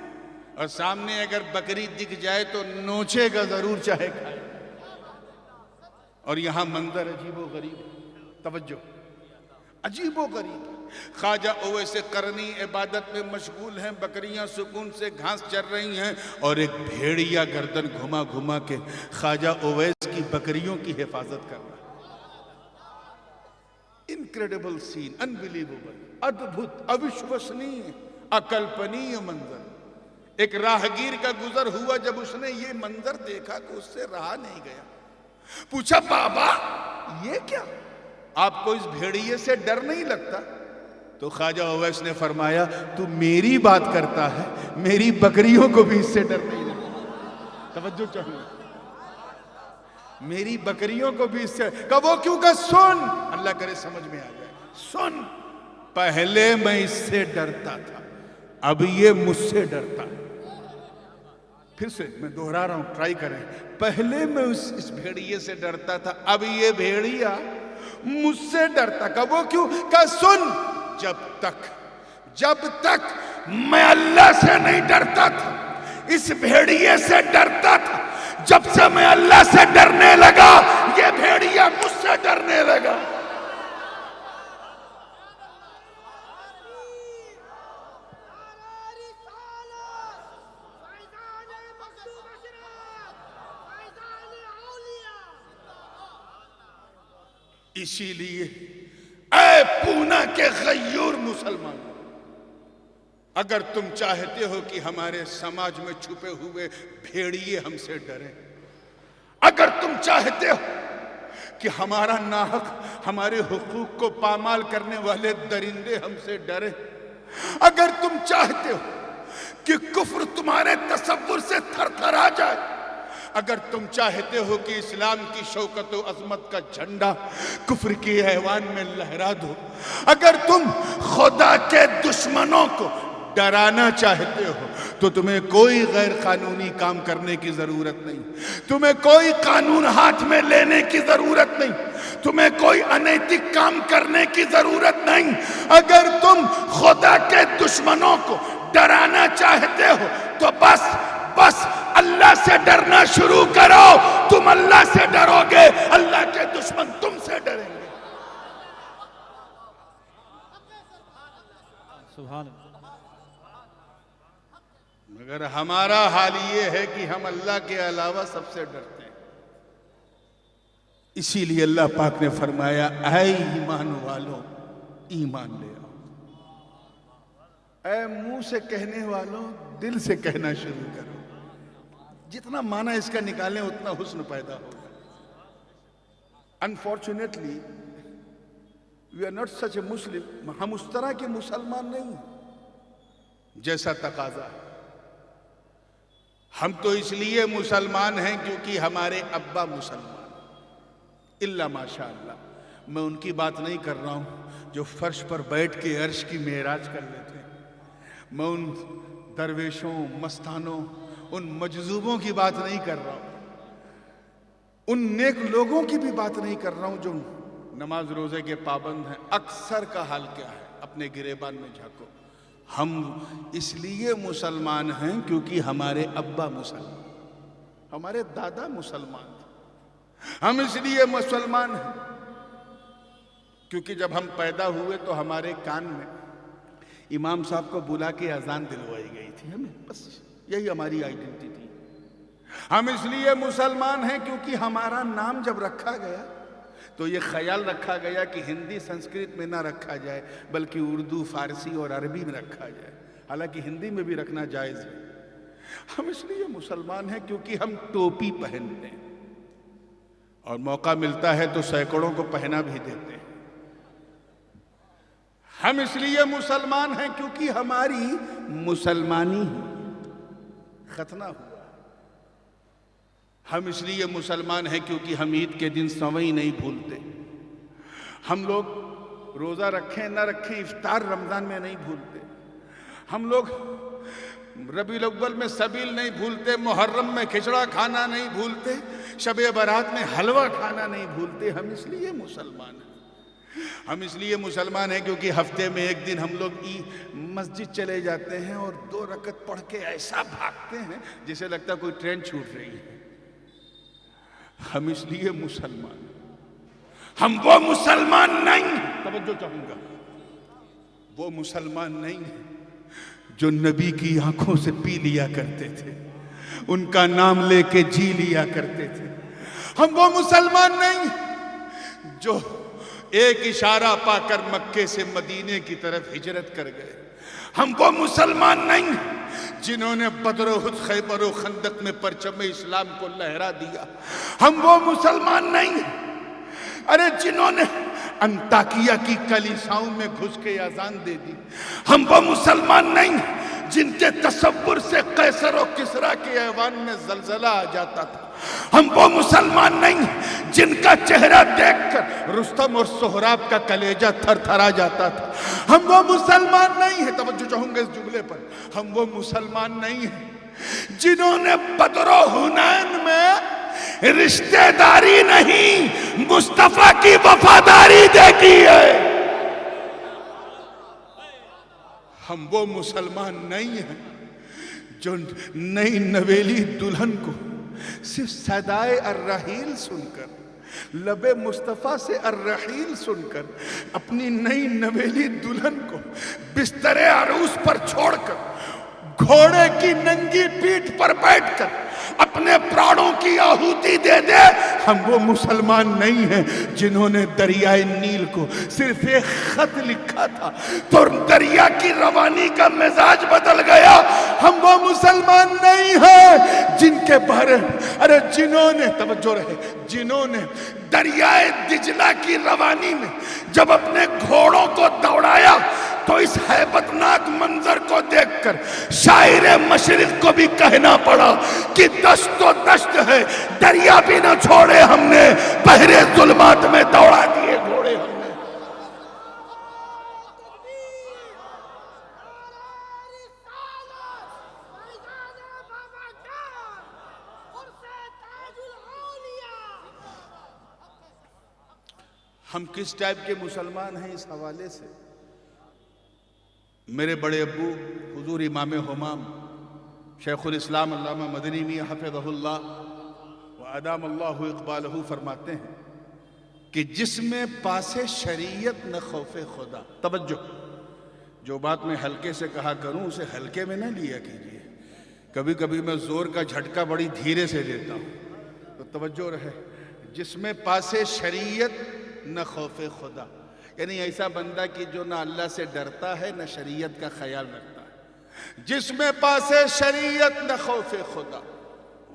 اور سامنے اگر بکری دکھ جائے تو نوچے گا ضرور, چاہے کھائے. اور یہاں منظر عجیب و غریب ہے, توجہ, عجیب و غریب. خواجہ اویس قرنی عبادت میں مشغول ہیں, بکریاں سکون سے گھاس چر رہی ہیں, اور ایک بھیڑیا گردن گھما گھما کے خواجہ اویس کی بکریوں کی حفاظت کر رہا ہے. انکریڈیبل سین, انبیلیویبل, ادبھت, اوشوسنیہ, اکلپنیہ منظر. ایک راہگیر کا گزر ہوا, جب اس نے یہ منظر دیکھا تو اس سے رہا نہیں گیا. پوچھا, بابا یہ کیا, آپ کو اس بھیڑیے سے ڈر نہیں لگتا؟ تو خواجہ اویس نے فرمایا, تو میری بات کرتا ہے, میری بکریوں کو بھی اس سے ڈر نہیں لگتا. توجہ چاہیے, میری بکریوں کو بھی اس سے. کہ وہ کیوں؟ کہ سن, اللہ کرے سمجھ میں آ جائے, سن, پہلے میں اس سے ڈرتا تھا, اب یہ مجھ سے ڈرتا ہے. پھر سے میں دوہرا رہا ہوں, ٹرائی کریں. پہلے میں اس بھیڑیے سے ڈرتا تھا, اب یہ بھیڑیا مجھ سے ڈرتا. کہ وہ کیوں؟ کہ سن, جب تک میں اللہ سے نہیں ڈرتا تھا, اس بھیڑیے سے ڈرتا تھا. جب سے میں اللہ سے ڈرنے لگا, یہ بھیڑیا مجھ سے ڈرنے لگا. اسی لیے اے پونا کے غیور مسلمان، اگر تم چاہتے ہو کہ ہمارے سماج میں چھپے ہوئے بھیڑیے ہم سے ڈریں، اگر تم چاہتے ہو کہ ہمارا ناحق ہمارے حقوق کو پامال کرنے والے درندے ہم سے ڈریں، اگر تم چاہتے ہو کہ کفر تمہارے تصور سے تھر تھر آ جائے، اگر تم چاہتے ہو کہ اسلام کی شوکت و عظمت کا جھنڈا کفر کی ایوان میں لہرا دو، اگر تم خدا کے دشمنوں کو ڈرانا چاہتے ہو تو تمہیں کوئی غیر قانونی کام کرنے کی ضرورت نہیں، تمہیں کوئی قانون ہاتھ میں لینے کی ضرورت نہیں، تمہیں کوئی انیتک کام کرنے کی ضرورت نہیں۔ اگر تم خدا کے دشمنوں کو ڈرانا چاہتے ہو تو بس اللہ سے ڈرنا شروع کرو، تم اللہ سے ڈرو گے، اللہ کے دشمن تم سے ڈریں گے۔ سبحان اللہ۔ مگر ہمارا حال یہ ہے کہ ہم اللہ کے علاوہ سب سے ڈرتے ہیں۔ اسی لیے اللہ پاک نے فرمایا اے ایمان والوں ایمان لے آؤ، اے منہ سے کہنے والوں دل سے کہنا شروع کرو، جتنا معنی اس کا نکالیں اتنا حسن پیدا ہوگا۔ انفارچونیٹلی وی آر ناٹ سچ اے مسلم، ہم اس طرح کے مسلمان نہیں ہیں جیسا تقاضا ہے۔ ہم تو اس لیے مسلمان ہیں کیونکہ ہمارے ابا مسلمان، الا ماشاء اللہ، میں ان کی بات نہیں کر رہا ہوں جو فرش پر بیٹھ کے عرش کی معراج کر لیتے ہیں، میں ان درویشوں، مستانوں، ان مجذوبوں کی بات نہیں کر رہا ہوں، ان نیک لوگوں کی بھی بات نہیں کر رہا ہوں جو نماز روزے کے پابند ہیں۔ اکثر کا حال کیا ہے؟ اپنے گریبان میں جھانکو۔ ہم اس لیے مسلمان ہیں کیونکہ ہمارے ابا مسلمان، ہمارے دادا مسلمان تھے۔ ہم اس لیے مسلمان ہیں کیونکہ جب ہم پیدا ہوئے تو ہمارے کان میں امام صاحب کو بلا کے اذان دلوائی گئی تھی، ہمیں بس یہی ہماری آئیڈینٹی تھی۔ ہم اس لیے مسلمان ہیں کیونکہ ہمارا نام جب رکھا گیا تو یہ خیال رکھا گیا کہ ہندی سنسکرت میں نہ رکھا جائے بلکہ اردو، فارسی اور عربی میں رکھا جائے، حالانکہ ہندی میں بھی رکھنا جائز ہے۔ ہم اس لیے مسلمان ہیں کیونکہ ہم ٹوپی پہنتے ہیں اور موقع ملتا ہے تو سینکڑوں کو پہنا بھی دیتے ہیں۔ ہم اس لیے مسلمان ہیں کیونکہ ہماری مسلمانی ختنہ ہوا۔ ہم اس لیے مسلمان ہیں کیونکہ ہم عید کے دن سوئی نہیں بھولتے، ہم لوگ روزہ رکھیں نہ رکھیں افطار رمضان میں نہیں بھولتے، ہم لوگ ربیع الاول میں سبیل نہیں بھولتے، محرم میں کھچڑا کھانا نہیں بھولتے، شب برات میں حلوہ کھانا نہیں بھولتے۔ ہم اس لیے مسلمان ہیں۔ ہم اس لیے مسلمان ہیں کیونکہ ہفتے میں ایک دن ہم لوگ مسجد چلے جاتے ہیں اور 2 رکعت پڑھ کے ایسا بھاگتے ہیں جسے لگتا ہے کوئی ٹرین چھوٹ رہی ہے۔ ہم اس لیے مسلمان، ہم وہ مسلمان نہیں، توجہ چاہوں گا، وہ مسلمان نہیں ہیں جو نبی کی آنکھوں سے پی لیا کرتے تھے، ان کا نام لے کے جی لیا کرتے تھے۔ ہم وہ مسلمان نہیں جو ایک اشارہ پا کر مکے سے مدینے کی طرف ہجرت کر گئے۔ ہم وہ مسلمان نہیں جنہوں نے بدر و احد، خیبر و خندق میں پرچم اسلام کو لہرا دیا۔ ہم وہ مسلمان نہیں ارے جنہوں نے انطاکیہ کی کلیساؤں میں گھس کے اذان دے دی۔ ہم وہ مسلمان نہیں جن کے تصور سے قیصر و کسریٰ کے ایوان میں زلزلہ آ جاتا تھا۔ ہم وہ مسلمان نہیں جن کا چہرہ دیکھ کر رستم اور سہراب کا کلیجہ تھر تھرا جاتا تھا۔ ہم وہ مسلمان نہیں ہیں، توجہ چاہوں گا اس جملے پر، ہم وہ مسلمان نہیں ہیں جنہوں نے بدر و حنین میں رشتہ داری نہیں مصطفیٰ کی وفاداری دیکھی ہے۔ ہم وہ مسلمان نہیں ہیں جو نئی نویلی دلہن کو صرف صدائے الرحیل سن کر، لب مصطفیٰ سے الرحیل سن کر، اپنی نئی نویلی دلہن کو بستر عروس پر چھوڑ کر گھوڑے کی ننگی پیٹھ پر بیٹھ کر اپنے پراڑوں کی آہوتی دے دے، ہم وہ مسلمان نہیں ہیں جنہوں نے دریائے نیل کو صرف ایک خط لکھا تھا تو دریا کی روانی کا مزاج بدل گیا۔ ہم وہ مسلمان نہیں ہیں جن کے بارے جنہوں نے توجہ رہے، جنہوں نے دریائے دجلہ کی روانی میں جب اپنے گھوڑوں کو دوڑایا تو اس ہیبت ناک منظر کو دیکھ کر شاعر مشرق کو بھی کہنا پڑا کہ دشت و دشت ہے، دریا بھی نہ چھوڑے ہم نے، بحر ظلمات میں دوڑا دیے گھوڑے ہم نے۔ ہم کس ٹائپ کے مسلمان ہیں اس حوالے سے میرے بڑے ابو حضور امام ہمام شیخ الاسلام علامہ مدنی میاں حفظہ اللہ وادام اللہ اقبالہ فرماتے ہیں کہ جس میں پاسے شریعت نہ خوف خدا۔ توجہ، جو بات میں ہلکے سے کہا کروں اسے ہلکے میں نہ لیا کیجیے، کبھی کبھی میں زور کا جھٹکا بڑی دھیرے سے دیتا ہوں، تو توجہ رہے۔ جس میں پاسے شریعت نہ خوف خدا، یعنی ایسا بندہ کہ جو نہ اللہ سے ڈرتا ہے نہ شریعت کا خیال رکھتا ہے۔ جس میں پاسے شریعت نہ خوف خدا،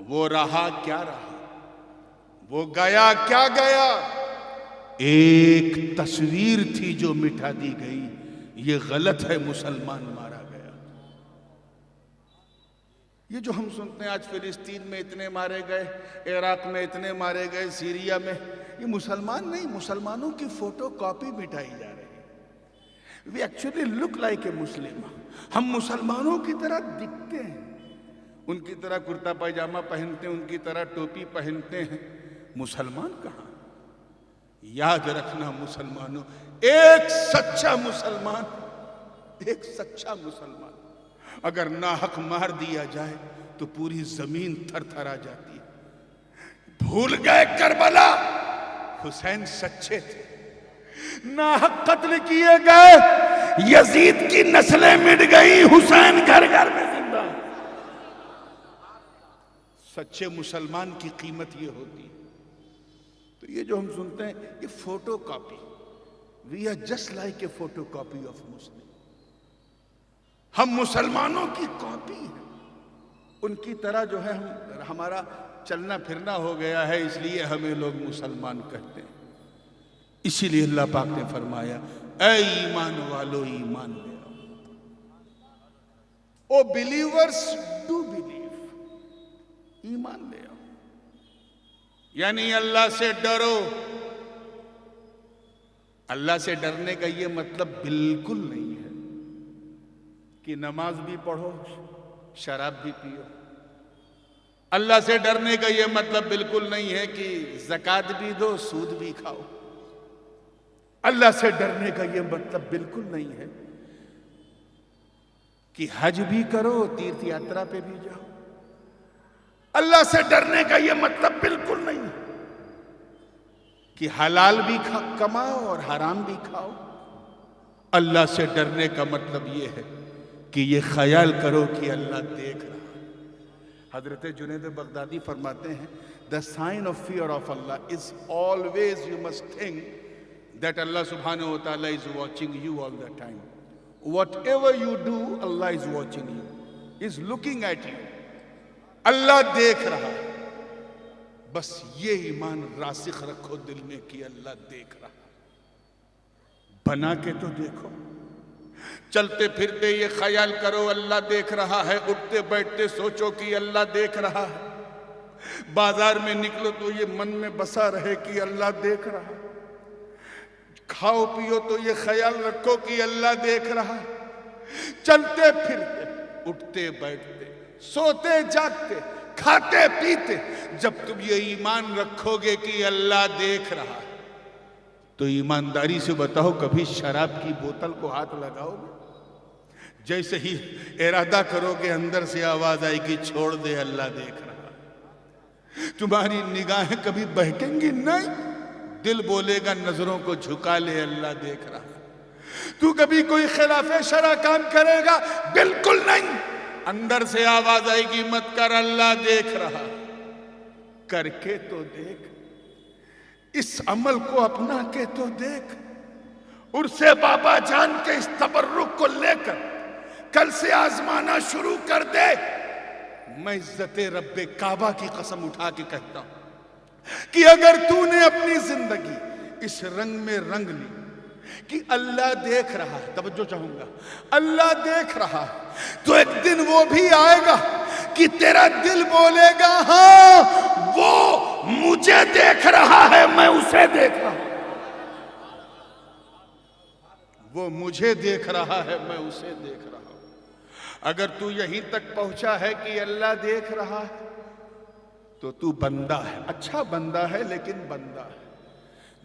وہ رہا کیا رہا، وہ گیا کیا گیا، ایک تصویر تھی جو مٹا دی گئی، یہ غلط ہے مسلمان مارا گیا۔ یہ جو ہم سنتے ہیں آج فلسطین میں اتنے مارے گئے، عراق میں اتنے مارے گئے، سیریا میں، یہ مسلمان نہیں، مسلمانوں کی فوٹو کاپی مٹائی جا رہی ہے۔ We actually look like a Muslim۔ ہم مسلمانوں کی طرح دکھتے ہیں، ان کی طرح کرتا پائجامہ پہنتے ہیں، ان کی طرح ٹوپی پہنتے ہیں، مسلمان کہاں؟ یاد رکھنا مسلمانوں، ایک سچا مسلمان، ایک سچا مسلمان اگر ناحق مار دیا جائے تو پوری زمین تھر تھرا جاتی ہے۔ بھول گئے کربلا، حسین سچے تھے، ناحق قتل کیے گئے، یزید کی نسلیں مٹ گئی، حسین گھر گھر میں زندہ۔ سچے مسلمان کی قیمت یہ ہوتی ہے۔ تو یہ جو ہم سنتے ہیں یہ photo copy, we are just like a photocopy of Muslim۔ ہم مسلمانوں کی کاپی ہیں، ان کی طرح جو ہے ہمارا چلنا پھرنا ہو گیا ہے، اس لیے ہمیں لوگ مسلمان کہتے ہیں۔ اسی لیے اللہ پاک نے فرمایا اے ایمان والو ایمان لے آؤ، او بلیورز ڈو بلیو، ایمان لے آؤ، یعنی اللہ سے ڈرو۔ اللہ سے ڈرنے کا یہ مطلب بالکل نہیں ہے کہ نماز بھی پڑھو شراب بھی پیو۔ اللہ سے ڈرنے کا یہ مطلب بالکل نہیں ہے کہ زکوٰۃ بھی دو سود بھی کھاؤ۔ اللہ سے ڈرنے کا یہ مطلب بالکل نہیں ہے کہ حج بھی کرو تیرتھ یاترا پہ بھی جاؤ۔ اللہ سے ڈرنے کا یہ مطلب بالکل نہیں ہے کہ حلال بھی کماؤ اور حرام بھی کھاؤ۔ اللہ سے ڈرنے کا مطلب یہ ہے کہ یہ خیال کرو کہ اللہ دیکھ رہا ہے۔ حضرت جنید بغدادی فرماتے ہیں the sign of fear of Allah is always you must think that Allah subhanahu wa ta'ala is watching you all the time. Whatever you do, Allah is watching you, is looking at you. اللہ دیکھ رہا ہے۔ بس یہ ایمان راسخ رکھو دل میں کہ اللہ دیکھ رہا ہے۔ بنا کے تو دیکھو، چلتے پھرتے یہ خیال کرو اللہ دیکھ رہا ہے، اٹھتے بیٹھتے سوچو کہ اللہ دیکھ رہا ہے، بازار میں نکلو تو یہ من میں بسا رہے کہ اللہ دیکھ رہا ہے، کھاؤ پیو تو یہ خیال رکھو کہ اللہ دیکھ رہا ہے، چلتے پھرتے اٹھتے بیٹھتے سوتے جاگتے کھاتے پیتے جب تم یہ ایمان رکھو گے کہ اللہ دیکھ رہا ہے تو ایمانداری سے بتاؤ کبھی شراب کی بوتل کو ہاتھ لگاؤ گے؟ جیسے ہی ارادہ کرو گے اندر سے آواز آئے گی چھوڑ دے اللہ دیکھ رہا ہے۔ تمہاری نگاہیں کبھی بہکیں گی؟ نہیں، دل بولے گا نظروں کو جھکا لے اللہ دیکھ رہا ہے۔ تو کبھی کوئی خلاف شرع کام کرے گا؟ بالکل نہیں، اندر سے آواز آئے گی مت کر، اللہ دیکھ رہا، کر کے تو دیکھ، اس عمل کو اپنا کے تو دیکھ۔ عرصے بابا جان کے اس تبرک کو لے کر کل سے آزمانا شروع کر دے۔ میں عزت رب کعبہ کی قسم اٹھا کے کہتا ہوں کہ اگر تو نے اپنی زندگی اس رنگ میں رنگ لی کہ اللہ دیکھ رہا ہے، توجہ چاہوں گا، اللہ دیکھ رہا ہے، تو ایک دن وہ بھی آئے گا کہ تیرا دل بولے گا ہاں وہ مجھے دیکھ رہا ہے، میں اسے دیکھ رہا ہوں، وہ مجھے دیکھ رہا ہے، میں اسے دیکھ رہا ہوں۔ اگر تو یہیں تک پہنچا ہے کہ اللہ دیکھ رہا ہے تو تو بندہ ہے، اچھا بندہ ہے لیکن بندہ ہے۔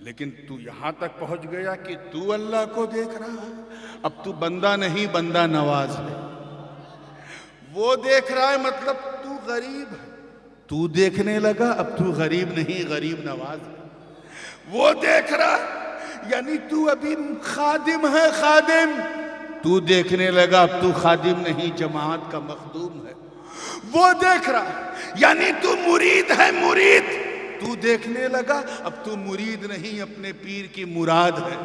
لیکن تو یہاں تک پہنچ گیا کہ تو اللہ کو دیکھ رہا ہے، اب تو بندہ نہیں، بندہ نواز ہے۔ وہ دیکھ رہا ہے مطلب تو غریب ہے، تو دیکھنے لگا اب تو غریب نہیں، غریب نواز ہے۔ وہ دیکھ رہا ہے یعنی تو ابھی خادم ہے، خادم، تو دیکھنے لگا اب تو خادم نہیں، جماعت کا مخدوم ہے۔ وہ دیکھ رہا ہے یعنی تو مرید ہے، مرید، تو دیکھنے لگا اب تو مرید نہیں، اپنے پیر کی مراد ہے۔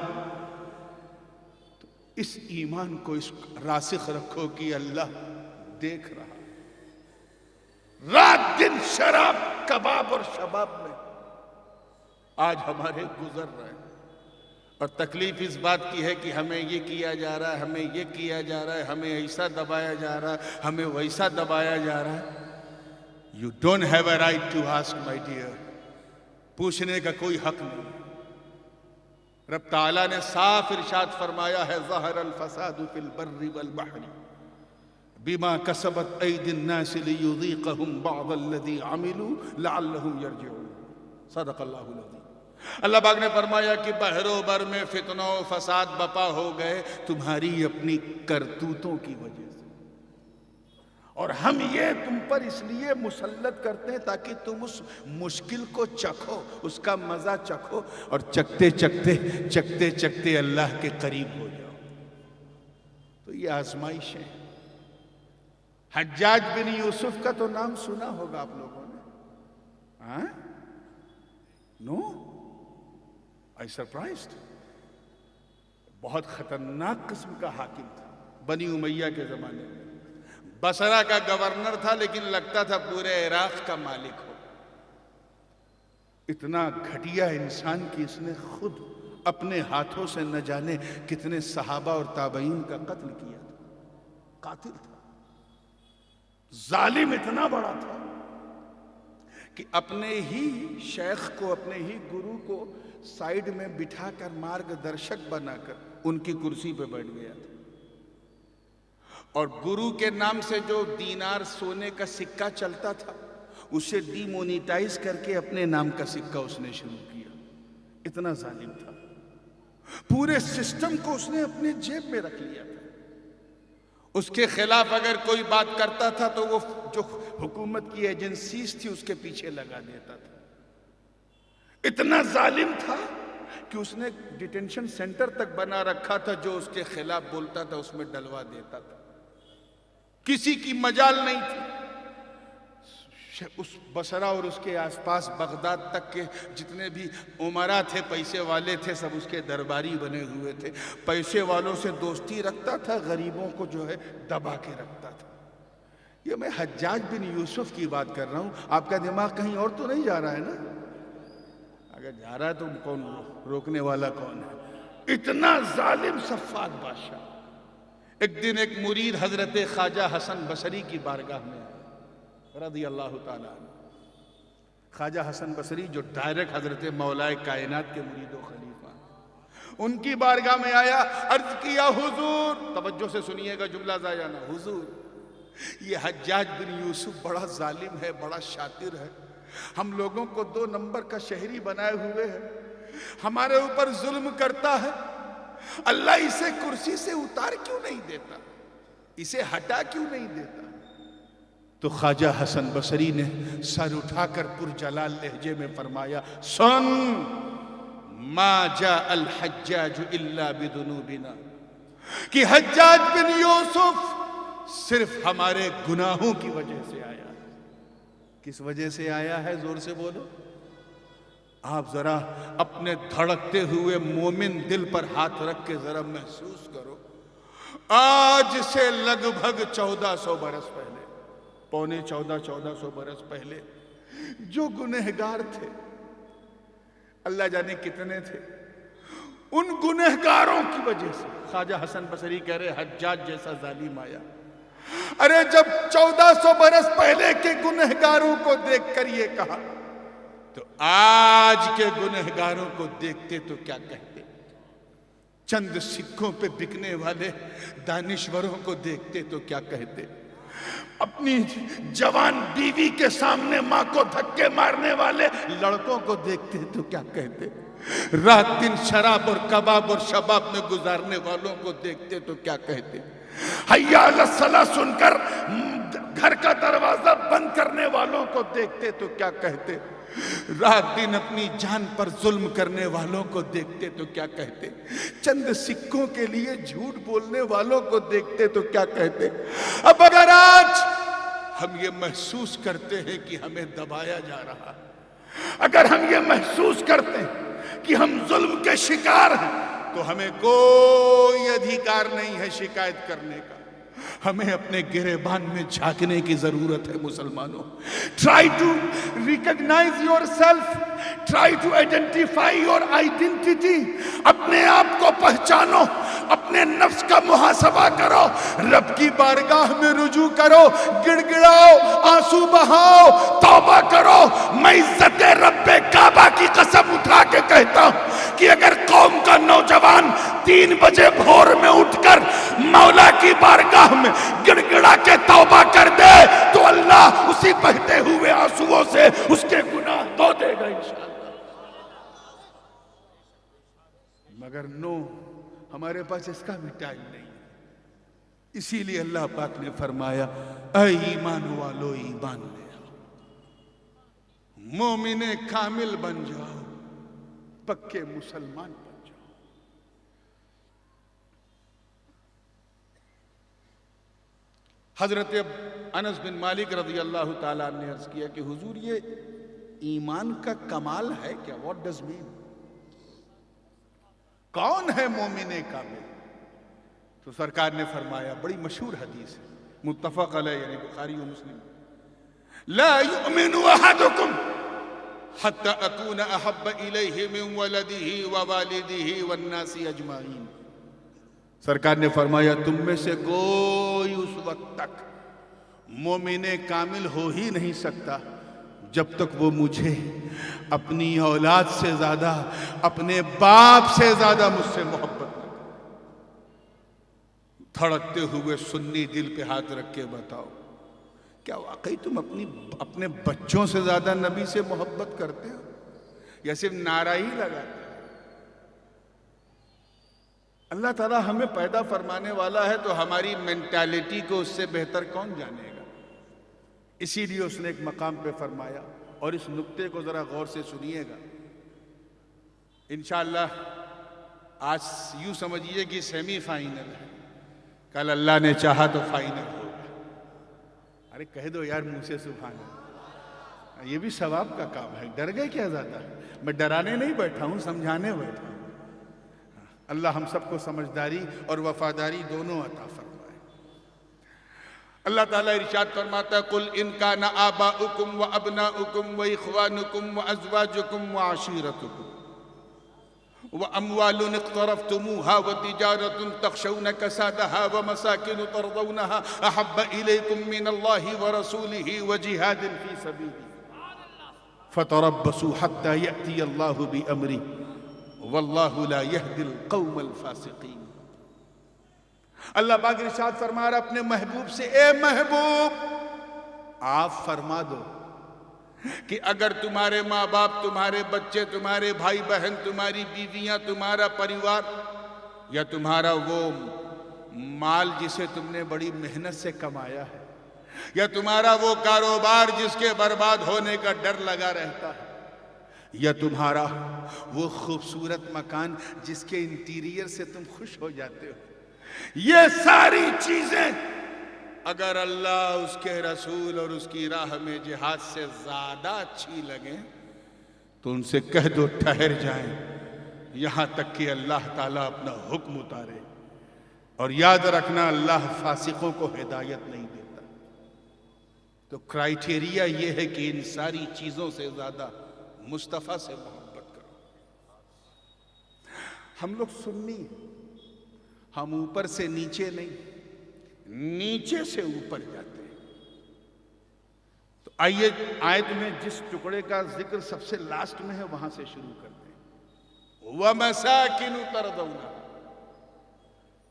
تو اس ایمان کو اس راسخ رکھو کہ اللہ دیکھ رہا۔ رات دن شراب، کباب اور شباب میں آج ہمارے گزر رہے ہیں، اور تکلیف اس بات کی ہے کہ ہمیں یہ کیا جا رہا ہے، ہمیں یہ کیا جا رہا ہے، ہمیں ایسا دبایا جا رہا ہے، ہمیں ویسا دبایا جا رہا ہے۔ You don't have a right to ask, my dear. پوچھنے کا کوئی حق نہیں۔ رب تعالیٰ نے صاف ارشاد فرمایا ہے ظہر الفساد فی البر والبحر بما کسبت ایدی الناس لیذیقہم بعض الذی عملوا لعلہم یرجعون۔ صدق اللہ العظیم۔ اللہ پاک نے فرمایا کہ بحر و بر میں فتنہ و فساد بپا ہو گئے تمہاری اپنی کرتوتوں کی وجہ سے، اور ہم یہ تم پر اس لیے مسلط کرتے ہیں تاکہ تم اس مشکل کو چکھو، اس کا مزہ چکھو، اور چکھتے چکھتے چکھتے چکھتے اللہ کے قریب ہو جاؤ۔ تو یہ آزمائشیں۔ حجاج بن یوسف کا تو نام سنا ہوگا آپ لوگوں نے، ہاں؟ نو؟ I surprised. بہت خطرناک قسم کا حاکم تھا بنی امیہ کے زمانے میں، بصرہ کا گورنر تھا لیکن لگتا تھا پورے عراق کا مالک ہو۔ اتنا گھٹیا انسان کی اس نے خود اپنے ہاتھوں سے نہ جانے کتنے صحابہ اور تابعین کا قتل کیا تھا، قاتل تھا، ظالم اتنا بڑا تھا کہ اپنے ہی شیخ کو، اپنے ہی گرو کو سائیڈ میں بٹھا کر مارگ درشک بنا کر ان کی کرسی پہ بیٹھ گیا تھا، اور گرو کے نام سے جو دینار سونے کا سکہ چلتا تھا اسے ڈی مونیٹائز کر کے اپنے نام کا سکہ اس نے شروع کیا۔ اتنا ظالم تھا، پورے سسٹم کو اس نے اپنے جیب میں رکھ لیا تھا۔ اس کے خلاف اگر کوئی بات کرتا تھا تو وہ جو حکومت کی ایجنسیز تھی اس کے پیچھے لگا دیتا تھا۔ اتنا ظالم تھا کہ اس نے ڈیٹینشن سینٹر تک بنا رکھا تھا، جو اس کے خلاف بولتا تھا اس میں ڈلوا دیتا تھا، کسی کی مجال نہیں تھی۔ اس بصرہ اور اس کے آس پاس بغداد تک کے جتنے بھی امراء تھے، پیسے والے تھے، سب اس کے درباری بنے ہوئے تھے۔ پیسے والوں سے دوستی رکھتا تھا، غریبوں کو جو ہے دبا کے رکھتا تھا۔ یہ میں حجاج بن یوسف کی بات کر رہا ہوں، آپ کا دماغ کہیں اور تو نہیں جا رہا ہے نا؟ اگر جا رہا ہے تو کون روکنے والا کون ہے؟ اتنا ظالم سفاک بادشاہ۔ ایک دن ایک مرید حضرت خواجہ حسن بصری کی بارگاہ میں رضی اللہ تعالیٰ عنہ۔ خواجہ حسن بصری جو ڈائریکٹ حضرت مولا کائنات کے مرید و خلیفہ، ان کی بارگاہ میں آیا، عرض کیا حضور، توجہ سے سنیے گا جملہ ضائع نہ، حضور یہ حجاج بن یوسف بڑا ظالم ہے، بڑا شاطر ہے، ہم لوگوں کو 2 نمبر کا شہری بنائے ہوئے ہے، ہمارے اوپر ظلم کرتا ہے، اللہ اسے کرسی سے اتار کیوں نہیں دیتا، اسے ہٹا کیوں نہیں دیتا؟ تو خواجہ حسن بصری نے سر اٹھا کر پرجلال لہجے میں فرمایا، سن ما جاء الحجاج الا بذنوبنا، کہ حجاج بن یوسف صرف ہمارے گناہوں کی وجہ سے آیا ہے۔ کس وجہ سے آیا ہے؟ زور سے بولو۔ آپ ذرا اپنے دھڑکتے ہوئے مومن دل پر ہاتھ رکھ کے ذرا محسوس کرو، آج سے لگ بھگ 1400 برس پہلے، پونے 1400 برس پہلے جو گنہگار تھے، اللہ جانے کتنے تھے، ان گنہگاروں کی وجہ سے خواجہ حسن بصری کہہ رہے حجاج جیسا ظالم آیا۔ ارے جب 1400 برس پہلے کے گنہگاروں کو دیکھ کر یہ کہا تو آج کے گنہگاروں کو دیکھتے تو کیا کہتے؟ چند سکوں پہ بکنے والے دانشوروں کو دیکھتے تو کیا کہتے؟ اپنی جوان بیوی کے سامنے ماں کو دھکے مارنے والے لڑکوں کو دیکھتے تو کیا کہتے؟ رات دن شراب اور کباب اور شباب میں گزارنے والوں کو دیکھتے تو کیا کہتے؟ حیا علی الصلاۃ سن کر گھر کا دروازہ بند کرنے والوں کو دیکھتے تو کیا کہتے؟ رات دن اپنی جان پر ظلم کرنے والوں کو دیکھتے تو کیا کہتے؟ چند سکوں کے لیے جھوٹ بولنے والوں کو دیکھتے تو کیا کہتے؟ اب اگر آج ہم یہ محسوس کرتے ہیں کہ ہمیں دبایا جا رہا، اگر ہم یہ محسوس کرتے ہیں کہ ہم ظلم کے شکار ہیں، تو ہمیں کوئی ادھیکار نہیں ہے شکایت کرنے کا۔ ہمیں اپنے گریبان میں جھانکنے کی ضرورت ہے مسلمانوں۔ Try to recognize yourself, try to identify your identity۔ اپنے آپ کو پہچانو، اپنے نفس کا محاسبہ کرو، رب کی بارگاہ میں رجوع کرو، گڑ گڑاؤ، آنسو بہاؤ، توبہ کرو۔ میں عزت رب کعبہ کی قسم اٹھا کے کہتا ہوں کہ اگر قوم کا نوجوان 3 بجے بھور میں اٹھ کر مولا کی بارگاہ میں گڑ گڑا کے توبہ کر دے تو اللہ اسی بہتے ہوئے آنسوؤں سے اس کے گناہ دھو دے گا انشاءاللہ۔ مگر نو، ہمارے پاس اس کا بھی ٹائم نہیں، اسی لیے اللہ پاک نے فرمایا اے ایمان والو ایمان لے آؤ، مومن کامل بن جاؤ، پکے مسلمان بن جاؤ۔ حضرت انس بن مالک رضی اللہ تعالیٰ نے عرض کیا کہ حضور یہ ایمان کا کمال ہے کیا؟ what does mean؟ کون ہے مومن کامل؟ تو سرکار نے فرمایا، بڑی مشہور حدیث ہے، متفق علیہ، یعنی بخاری و مسلم، لا یؤمن احدکم حتی اکون احب الیہ من ولدہ ووالدہ والناس اجمعین۔ سرکار نے فرمایا تم میں سے کوئی اس وقت تک مومن کامل ہو ہی نہیں سکتا جب تک وہ مجھے اپنی اولاد سے زیادہ، اپنے باپ سے زیادہ مجھ سے محبت نہ کرے۔ دھڑکتے ہوئے سنی دل پہ ہاتھ رکھ کے بتاؤ، کیا واقعی تم اپنے بچوں سے زیادہ نبی سے محبت کرتے ہو یا صرف نعرہ ہی لگاتے ہو؟ اللہ تعالیٰ ہمیں پیدا فرمانے والا ہے تو ہماری مینٹالٹی کو اس سے بہتر کون جانے گا؟ اسی لیے اس نے ایک مقام پہ فرمایا، اور اس نکتے کو ذرا غور سے سنیے گا انشاءاللہ۔ آج یوں سمجھیے کہ سیمی فائنل ہے، کل اللہ نے چاہا تو فائنل ہوگا۔ ارے کہہ دو یار منہ سے سبحان اللہ، یہ بھی ثواب کا کام ہے، ڈر گئے کیا زیادہ؟ میں ڈرانے نہیں بیٹھا ہوں، سمجھانے بیٹھا ہوں۔ اللہ ہم سب کو سمجھداری اور وفاداری دونوں عطا فرمائے۔ اللہ تعالیٰ ارشاد فرماتا ہے قُلْ إِنْ كَانَ آبَاؤُكُمْ وَأَبْنَاؤُكُمْ وَإِخْوَانُكُمْ وَأَزْوَاجُكُمْ وَعَشِيرَتُكُمْ وَأَمْوَالٌ اقْتَرَفْتُمُوهَا وَتِجَارَةٌ تَخْشَوْنَ كَسَادَهَا وَمَسَاكِنُ تَرْضَوْنَهَا أَحَبَّ إِلَيْكُمْ مِنَ اللَّهِ وَرَسُولِهِ وَجِهَادٍ فِي سَبِيلِهِ فَتَرَبَّصُوا حَتَّى يَأْتِيَ اللَّهُ بِأَمْرِهِ واللہ لا یہدی القوم الفاسقین۔ اللہ پاک ارشاد فرما رہا اپنے محبوب سے، اے محبوب آپ فرما دو کہ اگر تمہارے ماں باپ، تمہارے بچے، تمہارے بھائی بہن، تمہاری بیویاں، تمہارا پریوار، یا تمہارا وہ مال جسے تم نے بڑی محنت سے کمایا ہے، یا تمہارا وہ کاروبار جس کے برباد ہونے کا ڈر لگا رہتا ہے، یا تمہارا وہ خوبصورت مکان جس کے انٹیریئر سے تم خوش ہو جاتے ہو، یہ ساری چیزیں اگر اللہ اس کے رسول اور اس کی راہ میں جہاد سے زیادہ اچھی لگیں تو ان سے کہہ دو ٹھہر جائیں یہاں تک کہ اللہ تعالیٰ اپنا حکم اتارے. اور یاد رکھنا اللہ فاسقوں کو ہدایت نہیں دیتا. تو کرائیٹیریا یہ ہے کہ ان ساری چیزوں سے زیادہ مصطفیٰ سے محبت کرو. ہم لوگ سنی ہیں، ہم اوپر سے نیچے نہیں، نیچے سے اوپر جاتے ہیں. تو آئیے آیت میں جس ٹکڑے کا ذکر سب سے لاسٹ میں ہے وہاں سے شروع کرتے ہیں. وَمَسَاكِنُ تَرْضَوْنَهَا،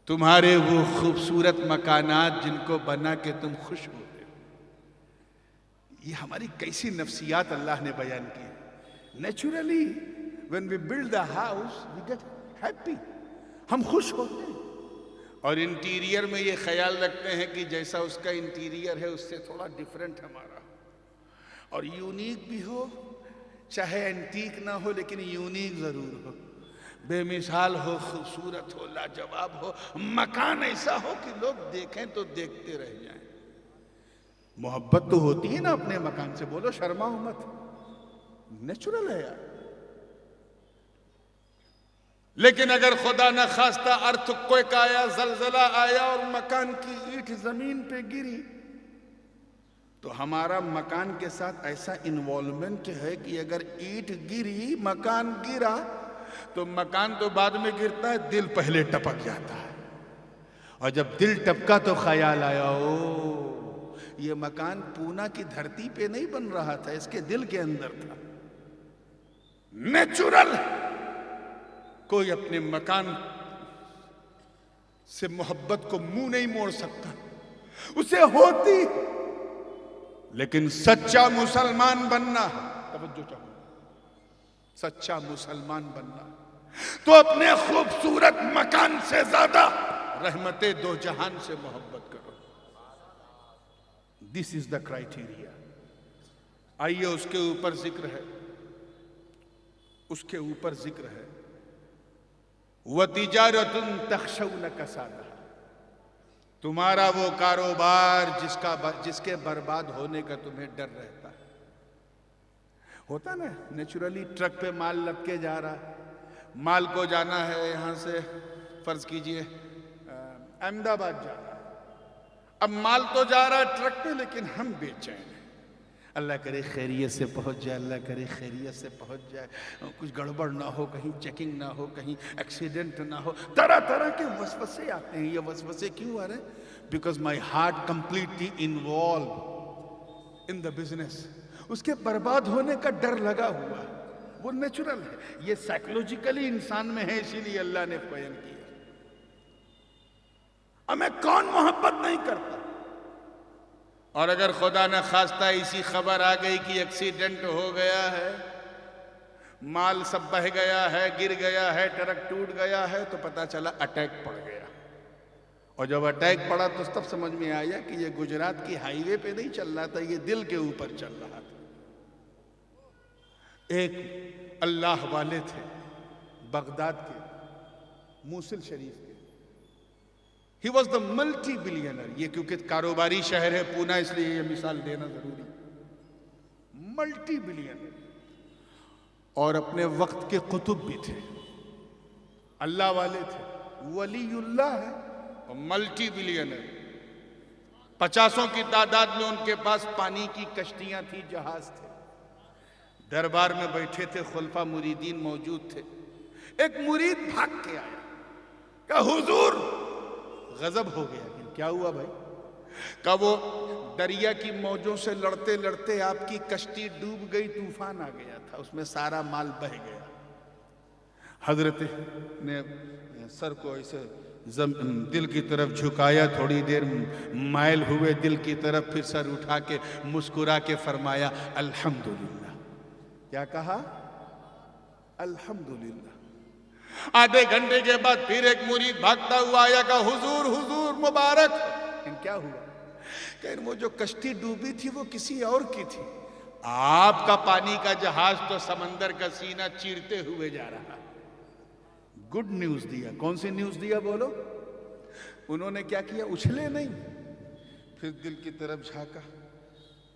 تمہارے وہ خوبصورت مکانات جن کو بنا کے تم خوش ہوتے ہو. یہ ہماری کیسی نفسیات اللہ نے بیان کی ہے. Naturally when we build the house we get happy، ہم خوش ہوتے ہیں. اور انٹیریئر میں یہ خیال رکھتے ہیں کہ جیسا اس کا انٹیریئر ہے اس سے تھوڑا ڈیفرنٹ ہمارا اور یونیک بھی ہو، چاہے اینٹیک نہ ہو لیکن یونیک ضرور ہو، بے مثال ہو، خوبصورت ہو، لاجواب ہو، مکان ایسا ہو کہ لوگ دیکھیں تو دیکھتے رہ جائیں. محبت تو ہوتی ہے نا اپنے مکان سے. بولو شرماؤ مت، نیچرل ہے یار. لیکن اگر خدا نہ خواستہ ارتھ کوئک آیا، زلزلہ آیا اور مکان کی اینٹ زمین پہ گری تو ہمارا مکان کے ساتھ ایسا انوالومنٹ ہے کہ اگر اینٹ گری، مکان گرا تو مکان تو بعد میں گرتا ہے، دل پہلے ٹپک جاتا ہے. اور جب دل ٹپکا تو خیال آیا او یہ مکان پونا کی دھرتی پہ نہیں بن رہا تھا، اس کے دل کے اندر تھا. نیچرل کوئی اپنے مکان سے محبت کو منہ نہیں موڑ سکتا، اسے ہوتی. لیکن سچا مسلمان بننا، توجہ چاہوں، سچا مسلمان بننا تو اپنے خوبصورت مکان سے زیادہ رحمت دو جہان سے محبت کرو. دس از دا کرائیٹیریا. آئیے اس کے اوپر ذکر ہے، اس کے اوپر ذکر ہے وَتِجَارَةٌ تَخْشَوْنَ كَسَادَهَا، تمہارا وہ کاروبار جس کے برباد ہونے کا تمہیں ڈر رہتا ہے. ہوتا نا نیچرلی ٹرک پہ مال لد کے جا رہا، مال کو جانا ہے یہاں سے فرض کیجئے احمد آباد جا رہا. اب مال تو جا رہا ہے ٹرک پہ لیکن ہم بے چین ہیں. اللہ کرے خیریت سے پہنچ جائے، اللہ کرے خیریت سے پہنچ جائے، کچھ گڑبڑ نہ ہو، کہیں چیکنگ نہ ہو، کہیں ایکسیڈنٹ نہ ہو. طرح طرح کے وسوسے آتے ہیں. یہ وسوسے کیوں آ رہے ہیں؟ Because my heart completely involve in the business. اس کے برباد ہونے کا ڈر لگا ہوا ہے. وہ نیچرل ہے، یہ سائیکولوجیکلی انسان میں ہے، اسی لیے اللہ نے بیان کیا. ہمیں کون محبت نہیں کرتا؟ اور اگر خدا نہ خواستہ اسی خبر آ گئی کہ ایکسیڈنٹ ہو گیا ہے، مال سب بہہ گیا ہے، گر گیا ہے، ٹرک ٹوٹ گیا ہے، تو پتا چلا اٹیک پڑ گیا. اور جب اٹیک پڑا تو تب سمجھ میں آیا کہ یہ گجرات کی ہائی وے پہ نہیں چل رہا تھا، یہ دل کے اوپر چل رہا تھا. ایک اللہ والے تھے بغداد کے، موصل شریف کے. He was the multi-billionaire. یہ کیونکہ کاروباری شہر ہے پونا، اس لیے یہ مثال دینا ضروری. ملٹی بلینئر اور اپنے وقت کے قطب بھی تھے، اللہ والے تھے، ولی اللہ ہے اور ملٹی بلینئر. 50 کی تعداد میں ان کے پاس پانی کی کشتیاں تھی، جہاز تھے. دربار میں بیٹھے تھے، خلفاء مریدین موجود تھے. ایک مرید بھاگ کے آیا کہ حضور، غضب ہو گیا. کیا ہوا بھائی؟ کہ وہ دریا کی موجوں سے لڑتے لڑتے آپ کی کشتی ڈوب گئی، طوفان آ گیا تھا، اس میں سارا مال بہہ گیا. حضرت نے سر کو ایسے دل کی طرف جھکایا، تھوڑی دیر مائل ہوئے دل کی طرف، پھر سر اٹھا کے مسکرا کے فرمایا الحمدللہ. کیا کہا؟ الحمدللہ. آدھے گھنٹے کے بعد پھر ایک مرید بھاگتا ہوا آیا کہ حضور حضور مبارک. کیا ہوا؟ کہ وہ جو کشتی ڈوبی تھی وہ کسی اور کی تھی، آپ کا پانی کا جہاز تو سمندر کا سینہ چیرتے ہوئے جا رہا. گڈ نیوز دیا. کون سی نیوز دیا بولو؟ انہوں نے کیا کیا؟ اچھلے نہیں، پھر دل کی طرف جھانکا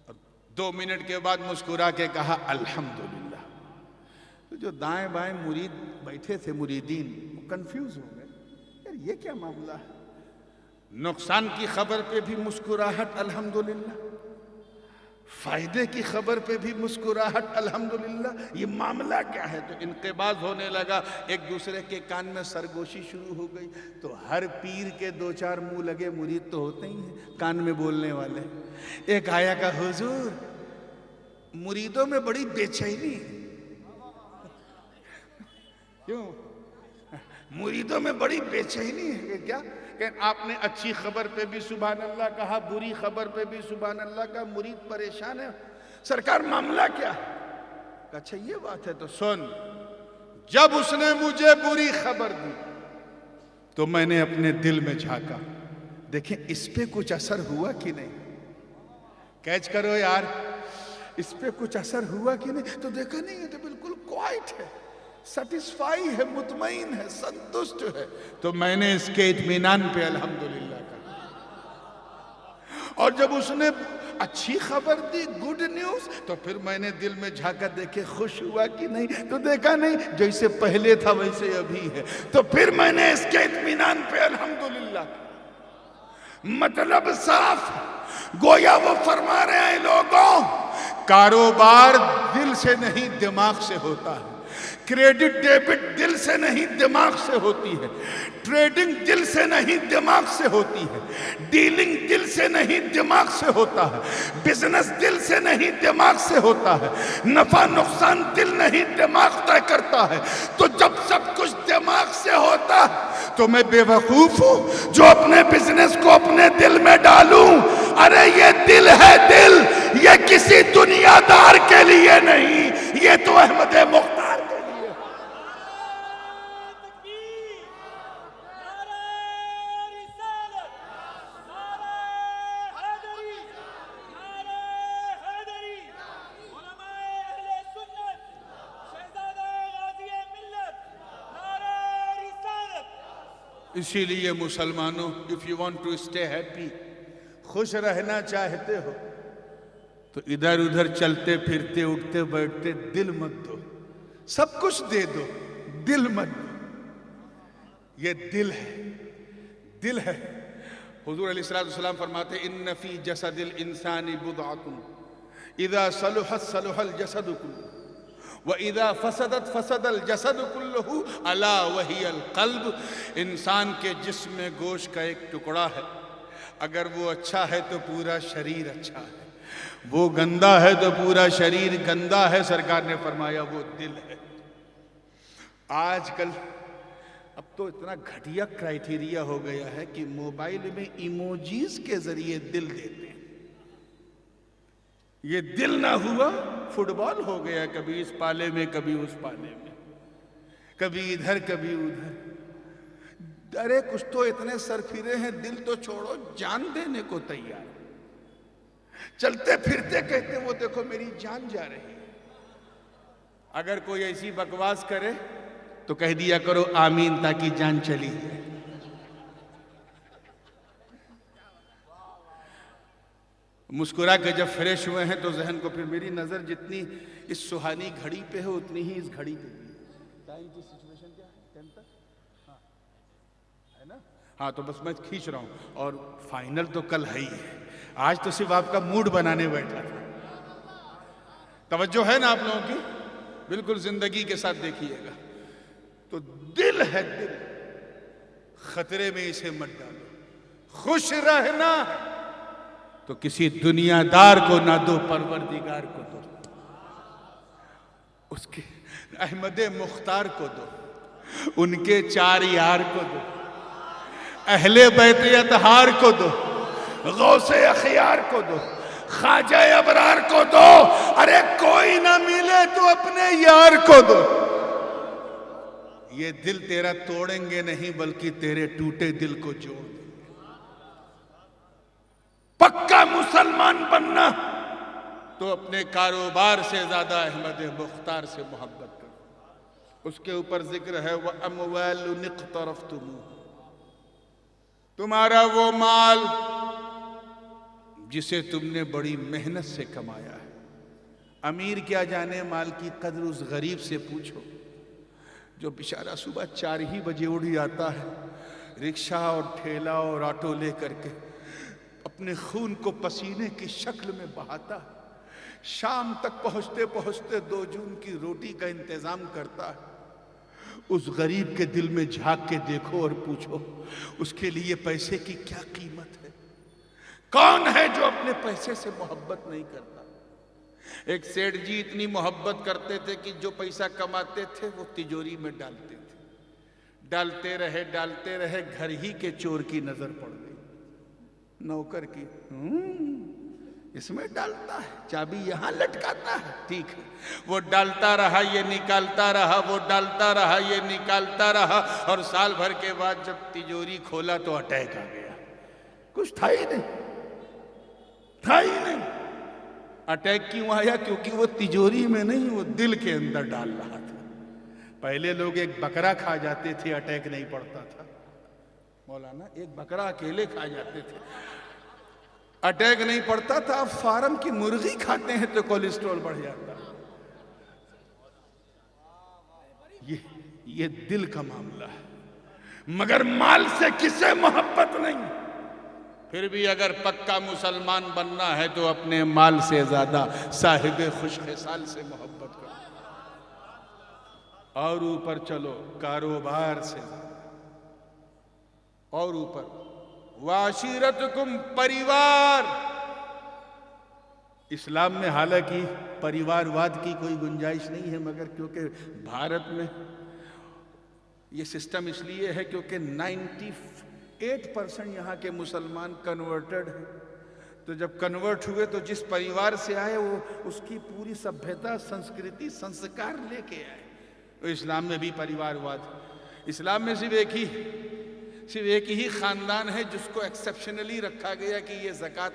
اور 2 منٹ کے بعد مسکرا کے کہا الحمدللہ۔ تو جو دائیں بائیں مرید بیٹھے تھے مریدین وہ کنفیوز ہو گئے، یار یہ کیا معاملہ ہے؟ نقصان کی خبر پہ بھی مسکراہٹ الحمدللہ، فائدے کی خبر پہ بھی مسکراہٹ الحمدللہ، یہ معاملہ کیا ہے؟ تو انقباض ہونے لگا، ایک دوسرے کے کان میں سرگوشی شروع ہو گئی۔ تو ہر پیر کے 2-4 منہ لگے مرید تو ہوتے ہی ہیں کان میں بولنے والے۔ ایک آیا کہ حضور مریدوں میں بڑی بے چینی ہے۔ کیوں؟ مریدوں میں بڑی بے چینی ہے کہ کیا؟ کہ آپ نے اچھی خبر پہ بھی سبحان اللہ کہا، بری خبر پہ بھی سبحان اللہ کہا، مرید پریشان ہے، سرکار معاملہ کیا ہے؟ اچھا یہ بات ہے تو سن، جب اس نے مجھے بری خبر دی تو میں نے اپنے دل میں جھانکا، دیکھیں اس پہ کچھ اثر ہوا کہ نہیں؟ کیچ کرو یار، اس پہ کچھ اثر ہوا کہ نہیں؟ تو دیکھا نہیں ہے تو بالکل کوائٹ ہے، سیٹسفائی ہے، مطمئن ہے، سنتشٹ ہے۔ تو میں نے اس کے اطمینان پہ الحمدللہ کہا، اور جب اس نے اچھی خبر دی، گڈ نیوز، تو پھر میں نے دل میں جھانکا، دیکھے خوش ہوا کہ نہیں؟ تو دیکھا نہیں جیسے پہلے تھا ویسے ابھی ہے۔ تو پھر میں نے اس کے اطمینان پہ الحمدللہ کہا۔ مطلب صاف، گویا وہ فرما رہے ہیں لوگوں، کاروبار دل سے نہیں دماغ سے ہوتا ہے، کریڈٹ ڈیبٹ دل سے نہیں دماغ سے ہوتی ہے، ٹریڈنگ دل سے نہیں دماغ سے ہوتی ہے، ڈیلنگ دل سے نہیں دماغ سے ہوتا ہے، بزنس دل سے نہیں دماغ سے ہوتا ہے، نفع نقصان دل نہیں دماغ طے کرتا ہے۔ تو جب سب کچھ دماغ سے ہوتا ہے تو میں بے وقوف ہوں جو اپنے بزنس کو اپنے دل میں ڈالوں۔ ارے یہ دل ہے، دل یہ کسی دنیا دار کے لیے نہیں، یہ تو احمد مختار کے لیے۔ اسی لیے مسلمانوں، if you want to stay happy، خوش رہنا چاہتے ہو تو ادھر ادھر چلتے پھرتے اٹھتے بیٹھتے دل مت دو، سب کچھ دے دو، دل مت دو۔ یہ دل ہے، دل ہے۔ حضور علیہ السلام فرماتے ہیں ان فی جسد الانسان بضعۃ اذا صلحت صلح الجسد کلہ وَإِذَا فَسَدَتْ فَسَدَ الْجَسَدُ كُلُّهُ أَلَا وَهِيَ الْقَلْبُ۔ انسان کے جسم میں گوشت کا ایک ٹکڑا ہے، اگر وہ اچھا ہے تو پورا شریر اچھا ہے، وہ گندا ہے تو پورا شریر گندا ہے۔ سرکار نے فرمایا وہ دل ہے۔ آج کل اب تو اتنا گھٹیا کرائیٹیریا ہو گیا ہے کہ موبائل میں ایموجیز کے ذریعے دل دیتے ہیں۔ یہ دل نہ ہوا فٹ بال ہو گیا، کبھی اس پالے میں کبھی اس پالے میں، کبھی ادھر کبھی ادھر۔ ارے کچھ تو اتنے سرفرے ہیں، دل تو چھوڑو جان دینے کو تیار، چلتے پھرتے کہتے ہیں وہ دیکھو میری جان جا رہی ہے۔ اگر کوئی ایسی بکواس کرے تو کہہ دیا کرو آمین تاکہ جان چلی جائے۔ مسکرا کے جب فریش ہوئے ہیں تو ذہن کو پھر میری نظر جتنی اس سہانی گھڑی پہ ہے اتنی ہی اس گھڑی پہ بھی ہے۔ ٹائم کی سچویشن کیا ہے؟ 10 تک ہے نا؟ ہاں تو بس میں کھینچ رہا ہوں، اور فائنل تو کل ہے ہی ہے، آج تو صرف آپ کا موڈ بنانے بیٹھا تھا۔ توجہ ہے نا آپ لوگوں کی؟ بالکل زندگی کے ساتھ دیکھیے گا۔ تو دل ہے، دل خطرے میں اسے مت ڈالو۔ خوش رہنا تو کسی دنیا دار کو نہ دو، پروردگار کو دو، اس کے احمد مختار کو دو، ان کے 4 یار کو دو، اہل بیت اطہار کو دو، غوث اخیار کو دو، خواجہ ابرار کو دو۔ ارے کوئی نہ ملے تو اپنے یار کو دو۔ یہ دل تیرا توڑیں گے نہیں بلکہ تیرے ٹوٹے دل کو جوڑ دیں۔ پکا مسلمان بننا تو اپنے کاروبار سے زیادہ احمد مختار سے محبت کرو۔ اس کے اوپر ذکر ہے وَأَمْوَالٌ اقْتَرَفْتُمُوهُ، تمہارا وہ مال جسے تم نے بڑی محنت سے کمایا ہے۔ امیر کیا جانے مال کی قدر، اس غریب سے پوچھو جو بیچارہ صبح 4 ہی بجے اٹھ جاتا ہے، رکشہ اور ٹھیلا اور آٹو لے کر کے اپنے خون کو پسینے کی شکل میں بہاتا ہے، شام تک پہنچتے پہنچتے 2 جون کی روٹی کا انتظام کرتا ہے۔ اس غریب کے دل میں جھانک کے دیکھو اور پوچھو اس کے لیے پیسے کی کیا قیمت ہے۔ کون ہے جو اپنے پیسے سے محبت نہیں کرتا؟ ایک سیٹھ جی اتنی محبت کرتے تھے کہ جو پیسہ کماتے تھے وہ تجوری میں ڈالتے تھے، ڈالتے رہے، گھر ہی کے چور کی نظر پڑ گئی، نوکر کی، اس میں ڈالتا ہے، چابی یہاں لٹکاتا ہے، ٹھیک ہے۔ وہ ڈالتا رہا، یہ نکالتا رہا، وہ ڈالتا رہا، یہ نکالتا رہا، اور سال بھر کے بعد جب تجوری کھولا تو اٹیک آ گیا، کچھ تھا ہی نہیں۔ اٹیک کیوں آیا؟ کیونکہ وہ تجوری میں نہیں، وہ دل کے اندر ڈال رہا تھا۔ پہلے لوگ ایک بکرا کھا جاتے تھے، اٹیک نہیں پڑتا تھا مولانا، ایک بکرا اکیلے کھا جاتے تھے، اٹیک نہیں پڑتا تھا۔ اب فارم کی مرغی کھاتے ہیں تو کولیسٹرول بڑھ جاتا ہے۔ یہ دل کا معاملہ ہے، مگر مال سے کسے محبت نہیں۔ پھر بھی اگر پکا مسلمان بننا ہے تو اپنے مال سے زیادہ صاحب خوش خصال سے محبت کرو، اور اوپر چلو کاروبار سے اور اوپر وعشیرتکم، پریوار۔ اسلام میں حالانکہ پریوار واد کی کوئی گنجائش نہیں ہے، مگر کیونکہ بھارت میں یہ سسٹم اس لیے ہے کیونکہ 98% یہاں کے مسلمان کنورٹڈ ہیں، تو جب کنورٹ ہوئے تو جس پریوار سے آئے وہ اس کی پوری سبھیتا، سنسکرتی، سنسکار لے کے آئے۔ تو اسلام میں بھی پریوار واد، اسلام میں صرف ایک ہی خاندان ہے جس کو ایکسیپشنلی رکھا گیا کہ یہ زکوٰۃ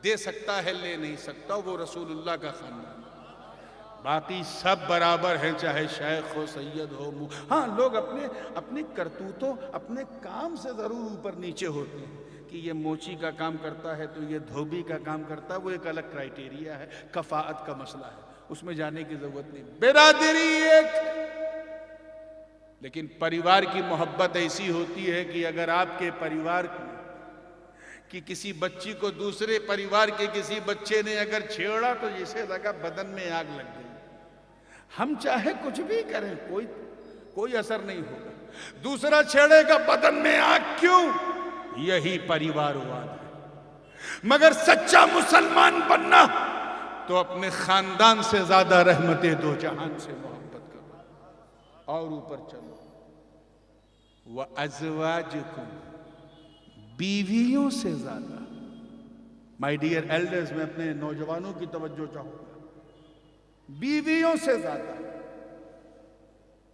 دے سکتا ہے، لے نہیں سکتا، وہ رسول اللہ کا خاندان۔ باقی سب برابر ہیں، چاہے شیخ ہو، سید ہو، ہاں لوگ اپنی کرتوتوں، اپنے کام سے ضرور اوپر نیچے ہوتے ہیں کہ یہ موچی کا کام کرتا ہے تو یہ دھوبی کا کام کرتا ہے، وہ ایک الگ کرائیٹیریا ہے، کفاءت کا مسئلہ ہے، اس میں جانے کی ضرورت نہیں۔ برادری ایک، لیکن پریوار کی محبت ایسی ہوتی ہے کہ اگر آپ کے پریوار کی کسی بچی کو دوسرے پریوار کے کسی بچے نے اگر چھیڑا تو جسے لگا بدن میں آگ لگ گئی، ہم چاہے کچھ بھی کریں کوئی اثر نہیں ہوگا، دوسرا چھیڑے گا بدن میں آگ، کیوں؟ یہی پریوار واد ہے۔ مگر سچا مسلمان بننا تو اپنے خاندان سے زیادہ رحمت دو جہان سے محبت کرو، اور اوپر چلو وَأَزْوَاجِكُمْ، بیویوں سے زیادہ۔ مائی ڈیئر ایلڈرز، میں اپنے نوجوانوں کی توجہ چاہوں گا، بیویوں سے زیادہ۔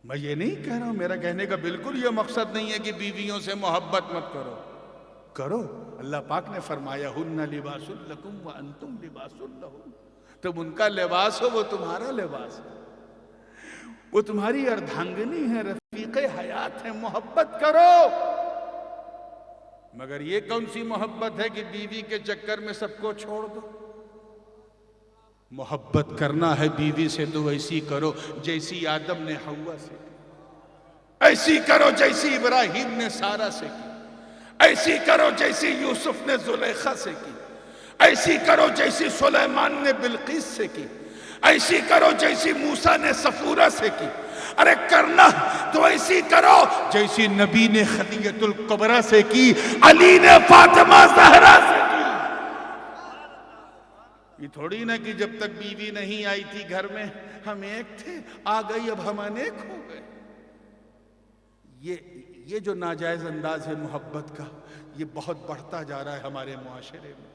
میں یہ نہیں کہہ رہا ہوں، میرا کہنے کا بالکل یہ مقصد نہیں ہے کہ بیویوں سے محبت مت کرو، اللہ پاک نے فرمایا ہن لباس لکم وانتم لباس لہن، تم ان کا لباس ہو، وہ تمہارا لباس ہے، وہ تمہاری اردھانگنی ہے، رفیق حیات ہے، محبت کرو۔ مگر یہ کون سی محبت ہے کہ بیوی کے چکر میں سب کو چھوڑ دو؟ محبت کرنا ہے بیوی سے تو ایسی کرو جیسی آدم نے حوا سے کی، ایسی کرو جیسی ابراہیم نے سارہ سے کی، ایسی کرو جیسی یوسف نے زلیخا سے کی، ایسی کرو جیسی سلیمان نے بلقیس سے کی، ایسی کرو جیسی موسیٰ نے صفورہ سے کی۔ ارے کرنا تو ایسی کرو جیسی نبی نے خدیجۃ الکبریٰ سے کی، علی نے فاطمہ زہرا سے کی۔ یہ تھوڑی نہ کہ جب تک بیوی نہیں آئی تھی گھر میں ہم ایک تھے، آ گئی اب ہم انیک ہو گئے۔ یہ جو ناجائز انداز ہے محبت کا، یہ بہت بڑھتا جا رہا ہے ہمارے معاشرے میں۔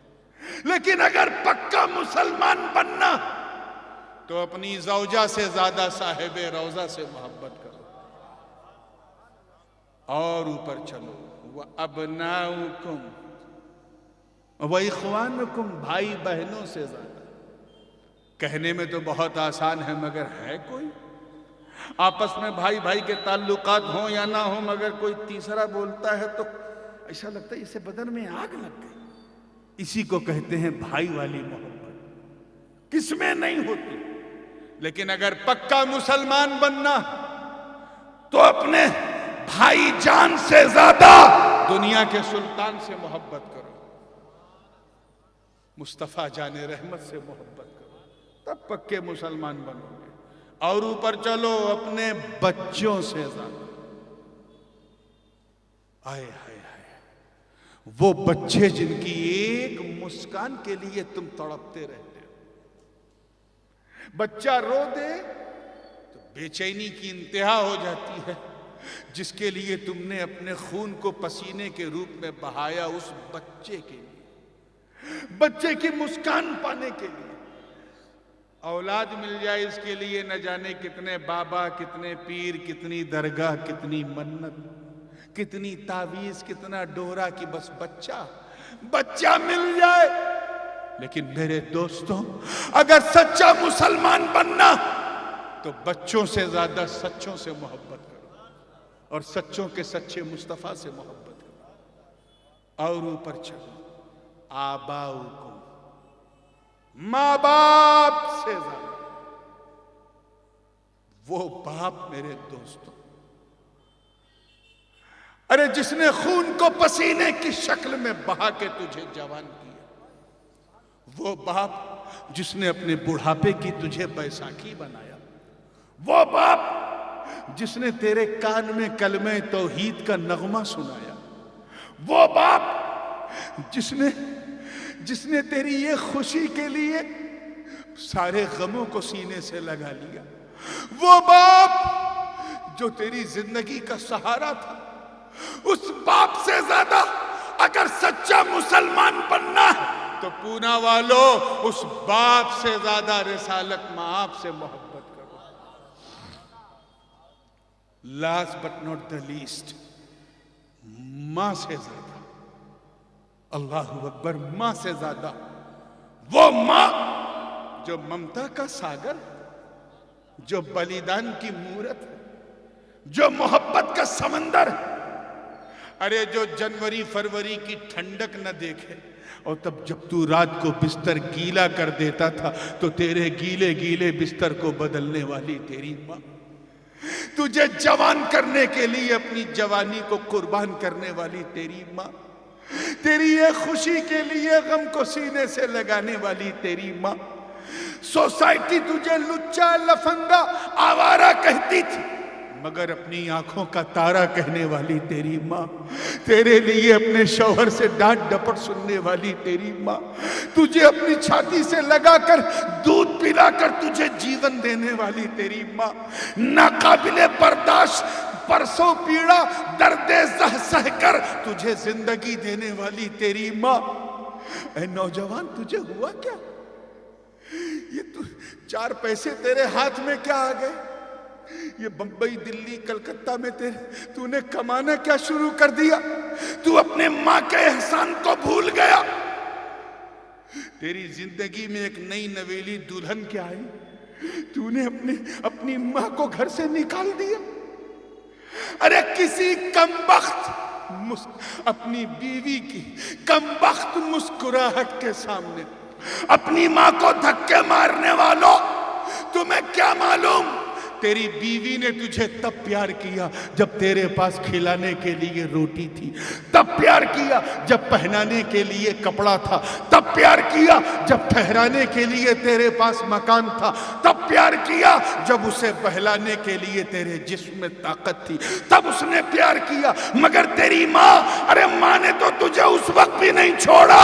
لیکن اگر پکا مسلمان بننا تو اپنی زوجہ سے زیادہ صاحب روضہ سے محبت کرو، اور اوپر چلو وَأَبْنَاؤُكُمْ وَإِخْوَانُكُمْ، بھائی بہنوں سے زیادہ۔ کہنے میں تو بہت آسان ہے مگر ہے کوئی؟ آپس میں بھائی بھائی کے تعلقات ہوں یا نہ ہوں، مگر کوئی تیسرا بولتا ہے تو ایسا لگتا ہے اسے بدن میں آگ لگ گئی۔ اسی کو کہتے ہیں بھائی والی محبت، کس میں نہیں ہوتی۔ لیکن اگر پکا مسلمان بننا تو اپنے بھائی جان سے زیادہ دنیا کے سلطان سے محبت کرو، مصطفیٰ جان رحمت سے محبت کرو، تب پکے مسلمان بنو گے۔ اور اوپر چلو اپنے بچوں سے زیادہ، آئے ہائے ہائے، وہ بچے جن کی ایک مسکان کے لیے تم تڑپتے رہتے ہو۔ بچہ رو دے تو بے چینی کی انتہا ہو جاتی ہے، جس کے لیے تم نے اپنے خون کو پسینے کے روپ میں بہایا، اس بچے کے لیے، بچے کی مسکان پانے کے لیے۔ اولاد مل جائے اس کے لیے نہ جانے کتنے بابا، کتنے پیر، کتنی درگاہ، کتنی منت، کتنی تعویذ، کتنا ڈورا، کی بس بچہ مل جائے۔ لیکن میرے دوستوں، اگر سچا مسلمان بننا تو بچوں سے زیادہ سچوں سے محبت کرو، اور سچوں کے سچے مصطفیٰ سے محبت کرو۔ اور اوپر چلو، آباؤکم، ماں باپ سے زیادہ، وہ باپ میرے دوستوں، ارے جس نے خون کو پسینے کی شکل میں بہا کے تجھے جوان کیا، وہ باپ جس نے اپنے بڑھاپے کی تجھے بیساکھی بنایا، وہ باپ جس نے تیرے کان میں کلمہ توحید کا نغمہ سنایا، وہ باپ جس نے تیری یہ خوشی کے لیے سارے غموں کو سینے سے لگا لیا، وہ باپ جو تیری زندگی کا سہارا تھا، اس باپ سے زیادہ اگر سچا مسلمان بننا ہے تو پونا والو اس باپ سے زیادہ رسالت مآب سے محبت کرو۔ Last but not the least، ماں سے زیادہ، اللہ اکبر، ماں سے زیادہ، وہ ماں جو ممتا کا ساگر، جو بلیدان کی مورت، جو محبت کا سمندر، ارے جو جنوری فروری کی ٹھنڈک نہ دیکھے، اور تب جب تو رات کو بستر گیلا کر دیتا تھا تو تیرے گیلے گیلے بستر کو بدلنے والی تیری ماں، تجھے جوان کرنے کے لیے اپنی جوانی کو قربان کرنے والی تیری ماں، تیری یہ خوشی کے لیے غم کو سینے سے لگانے والی تیری ماں، سوسائٹی تجھے لچا، لفنگا، آوارہ کہتی تھی، مگر اپنی آنکھوں کا تارا کہنے والی تیری ماں، تیرے لیے اپنے شوہر سے ڈانٹ ڈپٹ سننے والی تیری ماں، تجھے اپنی چھاتی سے لگا کر دودھ پلا کر تجھے جیون دینے والی تیری ماں، ناقابل برداشت پرسوں پیڑا درد زہ سہ کر تجھے زندگی دینے والی تیری ماں۔ اے نوجوان، تجھے ہوا کیا؟ یہ چار پیسے تیرے ہاتھ میں کیا آ گئے؟ یہ بمبئی، دلی، کلکتہ میں تو نے کمانا کیا شروع کر دیا؟ تو اپنے ماں کے احسان کو بھول گیا؟ تیری زندگی میں ایک نئی نویلی دلہن کیا آئی، تو نے اپنی ماں کو گھر سے نکال دیا۔ ارے کسی کمبخت اپنی بیوی کی کمبخت مسکراہٹ کے سامنے اپنی ماں کو دھکے مارنے والوں، تمہیں کیا معلوم تیری بیوی نے تجھے تب پیار کیا جب تیرے پاس کھلانے کے لیے روٹی تھی، تب پیار کیا جب پہنانے کے لیے کپڑا تھا، تب پیار کیا جب ٹھہرانے کے لیے تیرے پاس مکان تھا، تب پیار کیا جب اسے بہلانے کے لیے تیرے جسم میں طاقت تھی، تب اس نے پیار کیا۔ مگر تیری ماں، ارے ماں نے تو تجھے اس وقت بھی نہیں چھوڑا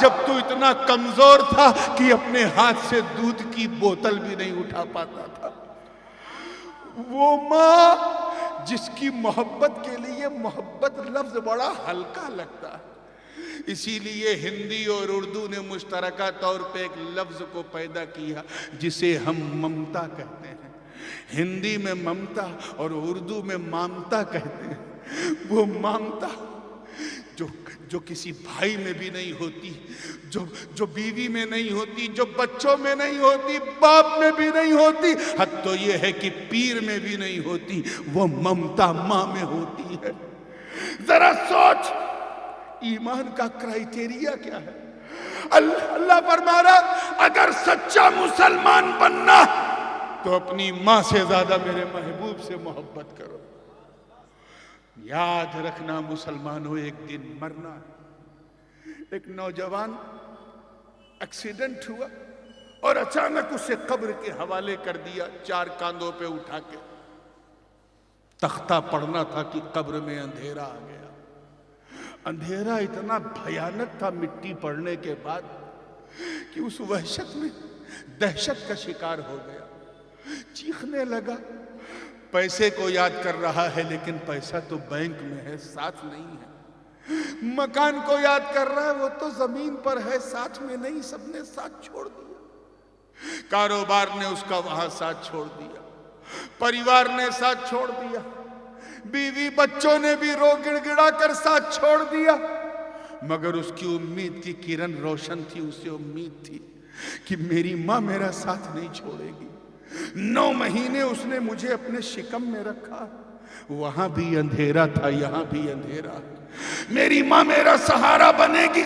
جب تو اتنا کمزور تھا کہ اپنے ہاتھ سے دودھ کی بوتل بھی نہیں اٹھا پاتا تھا۔ وہ ماں جس کی محبت کے لیے محبت لفظ بڑا ہلکا لگتا ہے، اسی لیے ہندی اور اردو نے مشترکہ طور پہ ایک لفظ کو پیدا کیا جسے ہم ممتا کہتے ہیں۔ ہندی میں ممتا اور اردو میں مامتا کہتے ہیں۔ وہ مامتا جو کسی بھائی میں بھی نہیں ہوتی، جو بیوی میں نہیں ہوتی، جو بچوں میں نہیں ہوتی، باپ میں بھی نہیں ہوتی، حتیٰ یہ ہے کہ پیر میں بھی نہیں ہوتی، وہ ممتا ماں میں ہوتی ہے۔ ذرا سوچ، ایمان کا کرائیٹیریا کیا ہے؟ اللہ فرما رہا اگر سچا مسلمان بننا تو اپنی ماں سے زیادہ میرے محبوب سے محبت کرو. یاد رکھنا مسلمانوں ایک دن مرنا. ایک نوجوان ایکسیڈنٹ ہوا اور اچانک اسے قبر کے حوالے کر دیا. 4 کاندھوں پہ اٹھا کے تختہ پڑھنا تھا کہ قبر میں اندھیرا آ گیا. اندھیرا اتنا بھیانک تھا مٹی پڑنے کے بعد کہ اس وحشت میں دہشت کا شکار ہو گیا. چیخنے لگا. پیسے کو یاد کر رہا ہے لیکن پیسہ تو بینک میں ہے، ساتھ نہیں ہے. مکان کو یاد کر رہا ہے، وہ تو زمین پر ہے، ساتھ میں نہیں. سب نے ساتھ چھوڑ دیا. کاروبار نے اس کا وہاں ساتھ چھوڑ دیا، پریوار نے ساتھ چھوڑ دیا، بیوی بچوں نے بھی رو گڑ گڑا کر ساتھ چھوڑ دیا. مگر اس کی امید کی کرن روشن تھی. اسے امید تھی کہ میری ماں میرا ساتھ نہیں چھوڑے گی. 9 مہینے اس نے مجھے اپنے شکم میں رکھا. وہاں بھی اندھیرا تھا، یہاں بھی اندھیرا. میری ماں میرا سہارا بنے گی.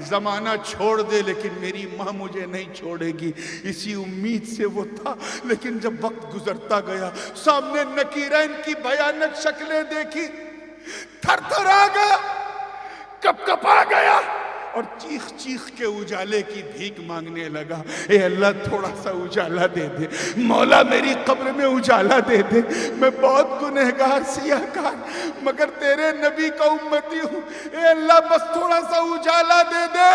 زمانہ چھوڑ دے لیکن میری ماں مجھے نہیں چھوڑے گی. اسی امید سے وہ تھا. لیکن جب وقت گزرتا گیا، سامنے نکیرین کی بھیانک شکلیں دیکھی، تھر تھر آ گیا، کپ کپ آ گیا اور چیخ چیخ کے اجالے کی بھیک مانگنے لگا. اے اللہ تھوڑا سا اجالا دے دے، مولا میری قبر میں اجالا دے دے. میں بہت گنہگار سیاہ کار مگر تیرے نبی کا امتی ہوں. اے اللہ بس تھوڑا سا اجالا دے دے.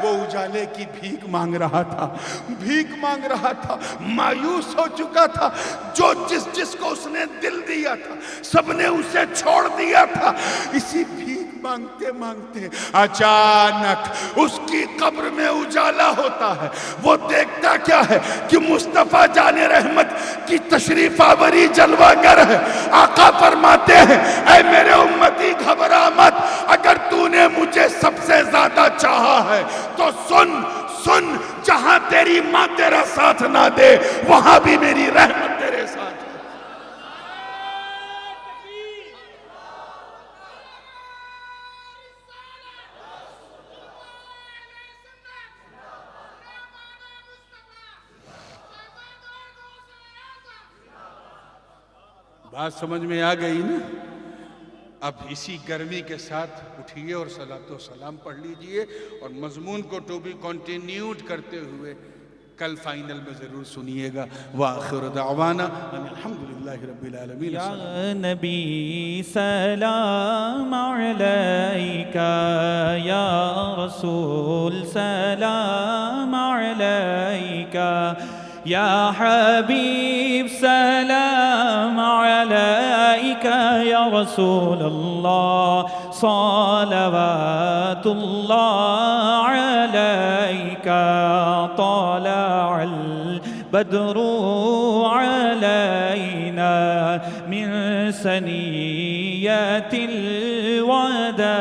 وہ اجالے کی بھیک مانگ رہا تھا، بھیک مانگ رہا تھا. مایوس ہو چکا تھا. جو جس کو اس نے دل دیا تھا سب نے اسے چھوڑ دیا تھا. اسی بھیک مانگتے مانگتے اچانک اس کی قبر میں اجالا ہوتا ہے. وہ دیکھتا کیا ہے کہ مصطفیٰ جان رحمت کی تشریف آوری جلوہ گر ہے. آقا فرماتے ہیں اے میرے امتی گھبرا مت. اگر تو نے مجھے سب سے زیادہ چاہا ہے تو سن جہاں تیری ماں تیرا ساتھ نہ دے وہاں بھی میری رحمت تیرے ساتھ ہے. بات سمجھ میں آ گئی نا؟ اب اسی گرمی کے ساتھ اٹھیے اور صلاۃ و سلام پڑھ لیجئے اور مضمون کو ٹو بی کنٹینیوڈ کرتے ہوئے کل فائنل میں ضرور سنیے گا. وآخر دعوانا ان الحمدللہ رب العالمین. یا نبی سلام علیکہ، یا رسول سلام علیکہ، یا حبیب سلام علیکہ، یا رسول اللہ صلوات اللہ علیکہ. طلع البدر علینا من ثنیۃ الوداع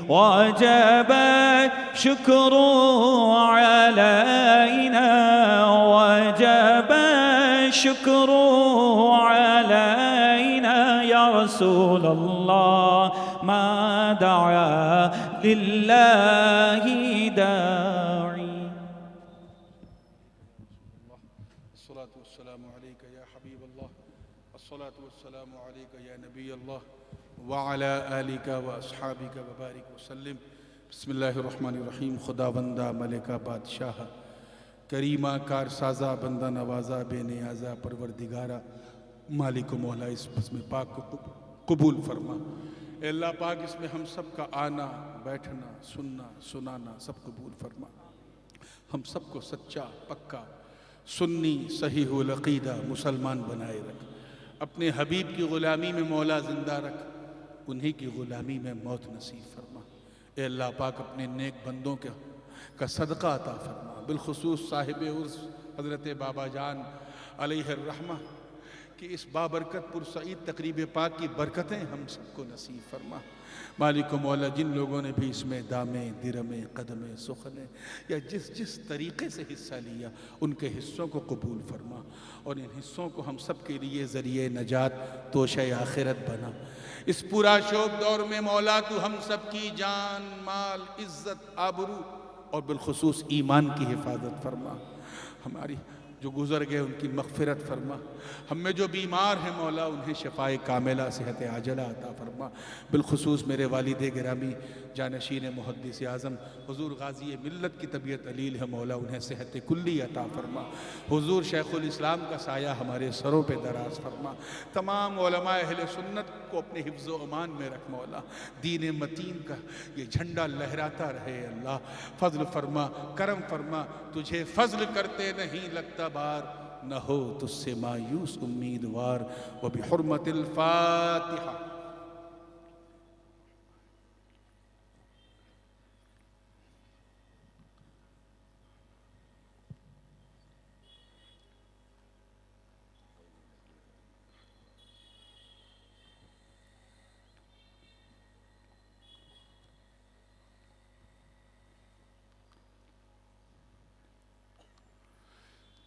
وجب الشکر علینا، وجب الشکر علینا. یا رسول اللہ ما دعا للہ داعی. الصلاة والسلام علیکہ یا حبیب اللہ، الصلاة والسلام علیکہ یا نبی اللہ، وعلی آلک و اصحابک وبارک وسلم. بسم اللہ الرحمن الرحیم. خدا بندہ ملکہ بادشاہ کریمہ کارسازہ بندہ نوازہ بے نیازہ پروردگارہ مالک و مولا اس بسم پاک کو قبول فرما. اے اللہ پاک اس میں ہم سب کا آنا بیٹھنا سننا سنانا سب قبول فرما. ہم سب کو سچا پکا سنی صحیح العقیدہ مسلمان بنائے رکھ. اپنے حبیب کی غلامی میں مولا زندہ رکھ، انہی کی غلامی میں موت نصیب فرما. اے اللہ پاک اپنے نیک بندوں کا صدقہ عطا فرما. بالخصوص صاحب عرس حضرت بابا جان علیہ الرحمہ کہ اس بابرکت پرسعید تقریب پاک کی برکتیں ہم سب کو نصیب فرما۔ مالک و مولا جن لوگوں نے بھی اس میں دامیں درمیں قدمیں سخنیں یا جس طریقے سے حصہ لیا ان کے حصوں کو قبول فرما، اور ان حصوں کو ہم سب کے لیے ذریعہ نجات توشہ آخرت بنا۔ اس پورا شوق دور میں مولا تو ہم سب کی جان مال عزت آبرو اور بالخصوص ایمان کی حفاظت فرما۔ ہماری جو گزر گئے ان کی مغفرت فرما، ہم میں جو بیمار ہیں مولا انہیں شفائے کاملہ صحت عاجلہ عطا فرما۔ بالخصوص میرے والد گرامی جانشین محدث اعظم حضور غازی ملت کی طبیعت علیل ہے مولا انہیں صحت کلی عطا فرما۔ حضور شیخ الاسلام کا سایہ ہمارے سروں پہ دراز فرما۔ تمام علماء اہل سنت کو اپنے حفظ و امان میں رکھ مولا، دین متین کا یہ جھنڈا لہراتا رہے اللہ۔ فضل فرما کرم فرما، تجھے فضل کرتے نہیں لگتا بار، نہ ہو تجھ سے مایوس امیدوار۔ وبحرمت الفاتحہ۔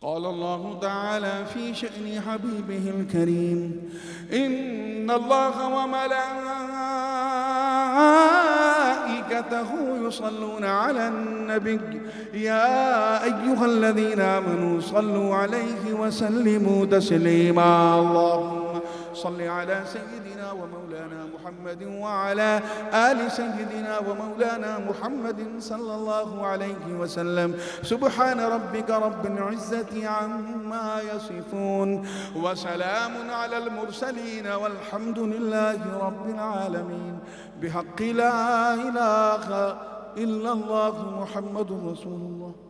قال الله تعالى في شأن حبيبه الكريم: إن الله وملائكته يصلون على النبي يا أيها الذين آمنوا صلوا عليه وسلموا تسليما. اللهم صل على سيدنا ومولانا محمد وعلى آل سيدنا ومولانا محمد صلى الله عليه وسلم. سبحان ربك رب العزة عما يصفون وسلام على المرسلين والحمد لله رب العالمين. بحق لا إله إلا الله محمد رسول الله.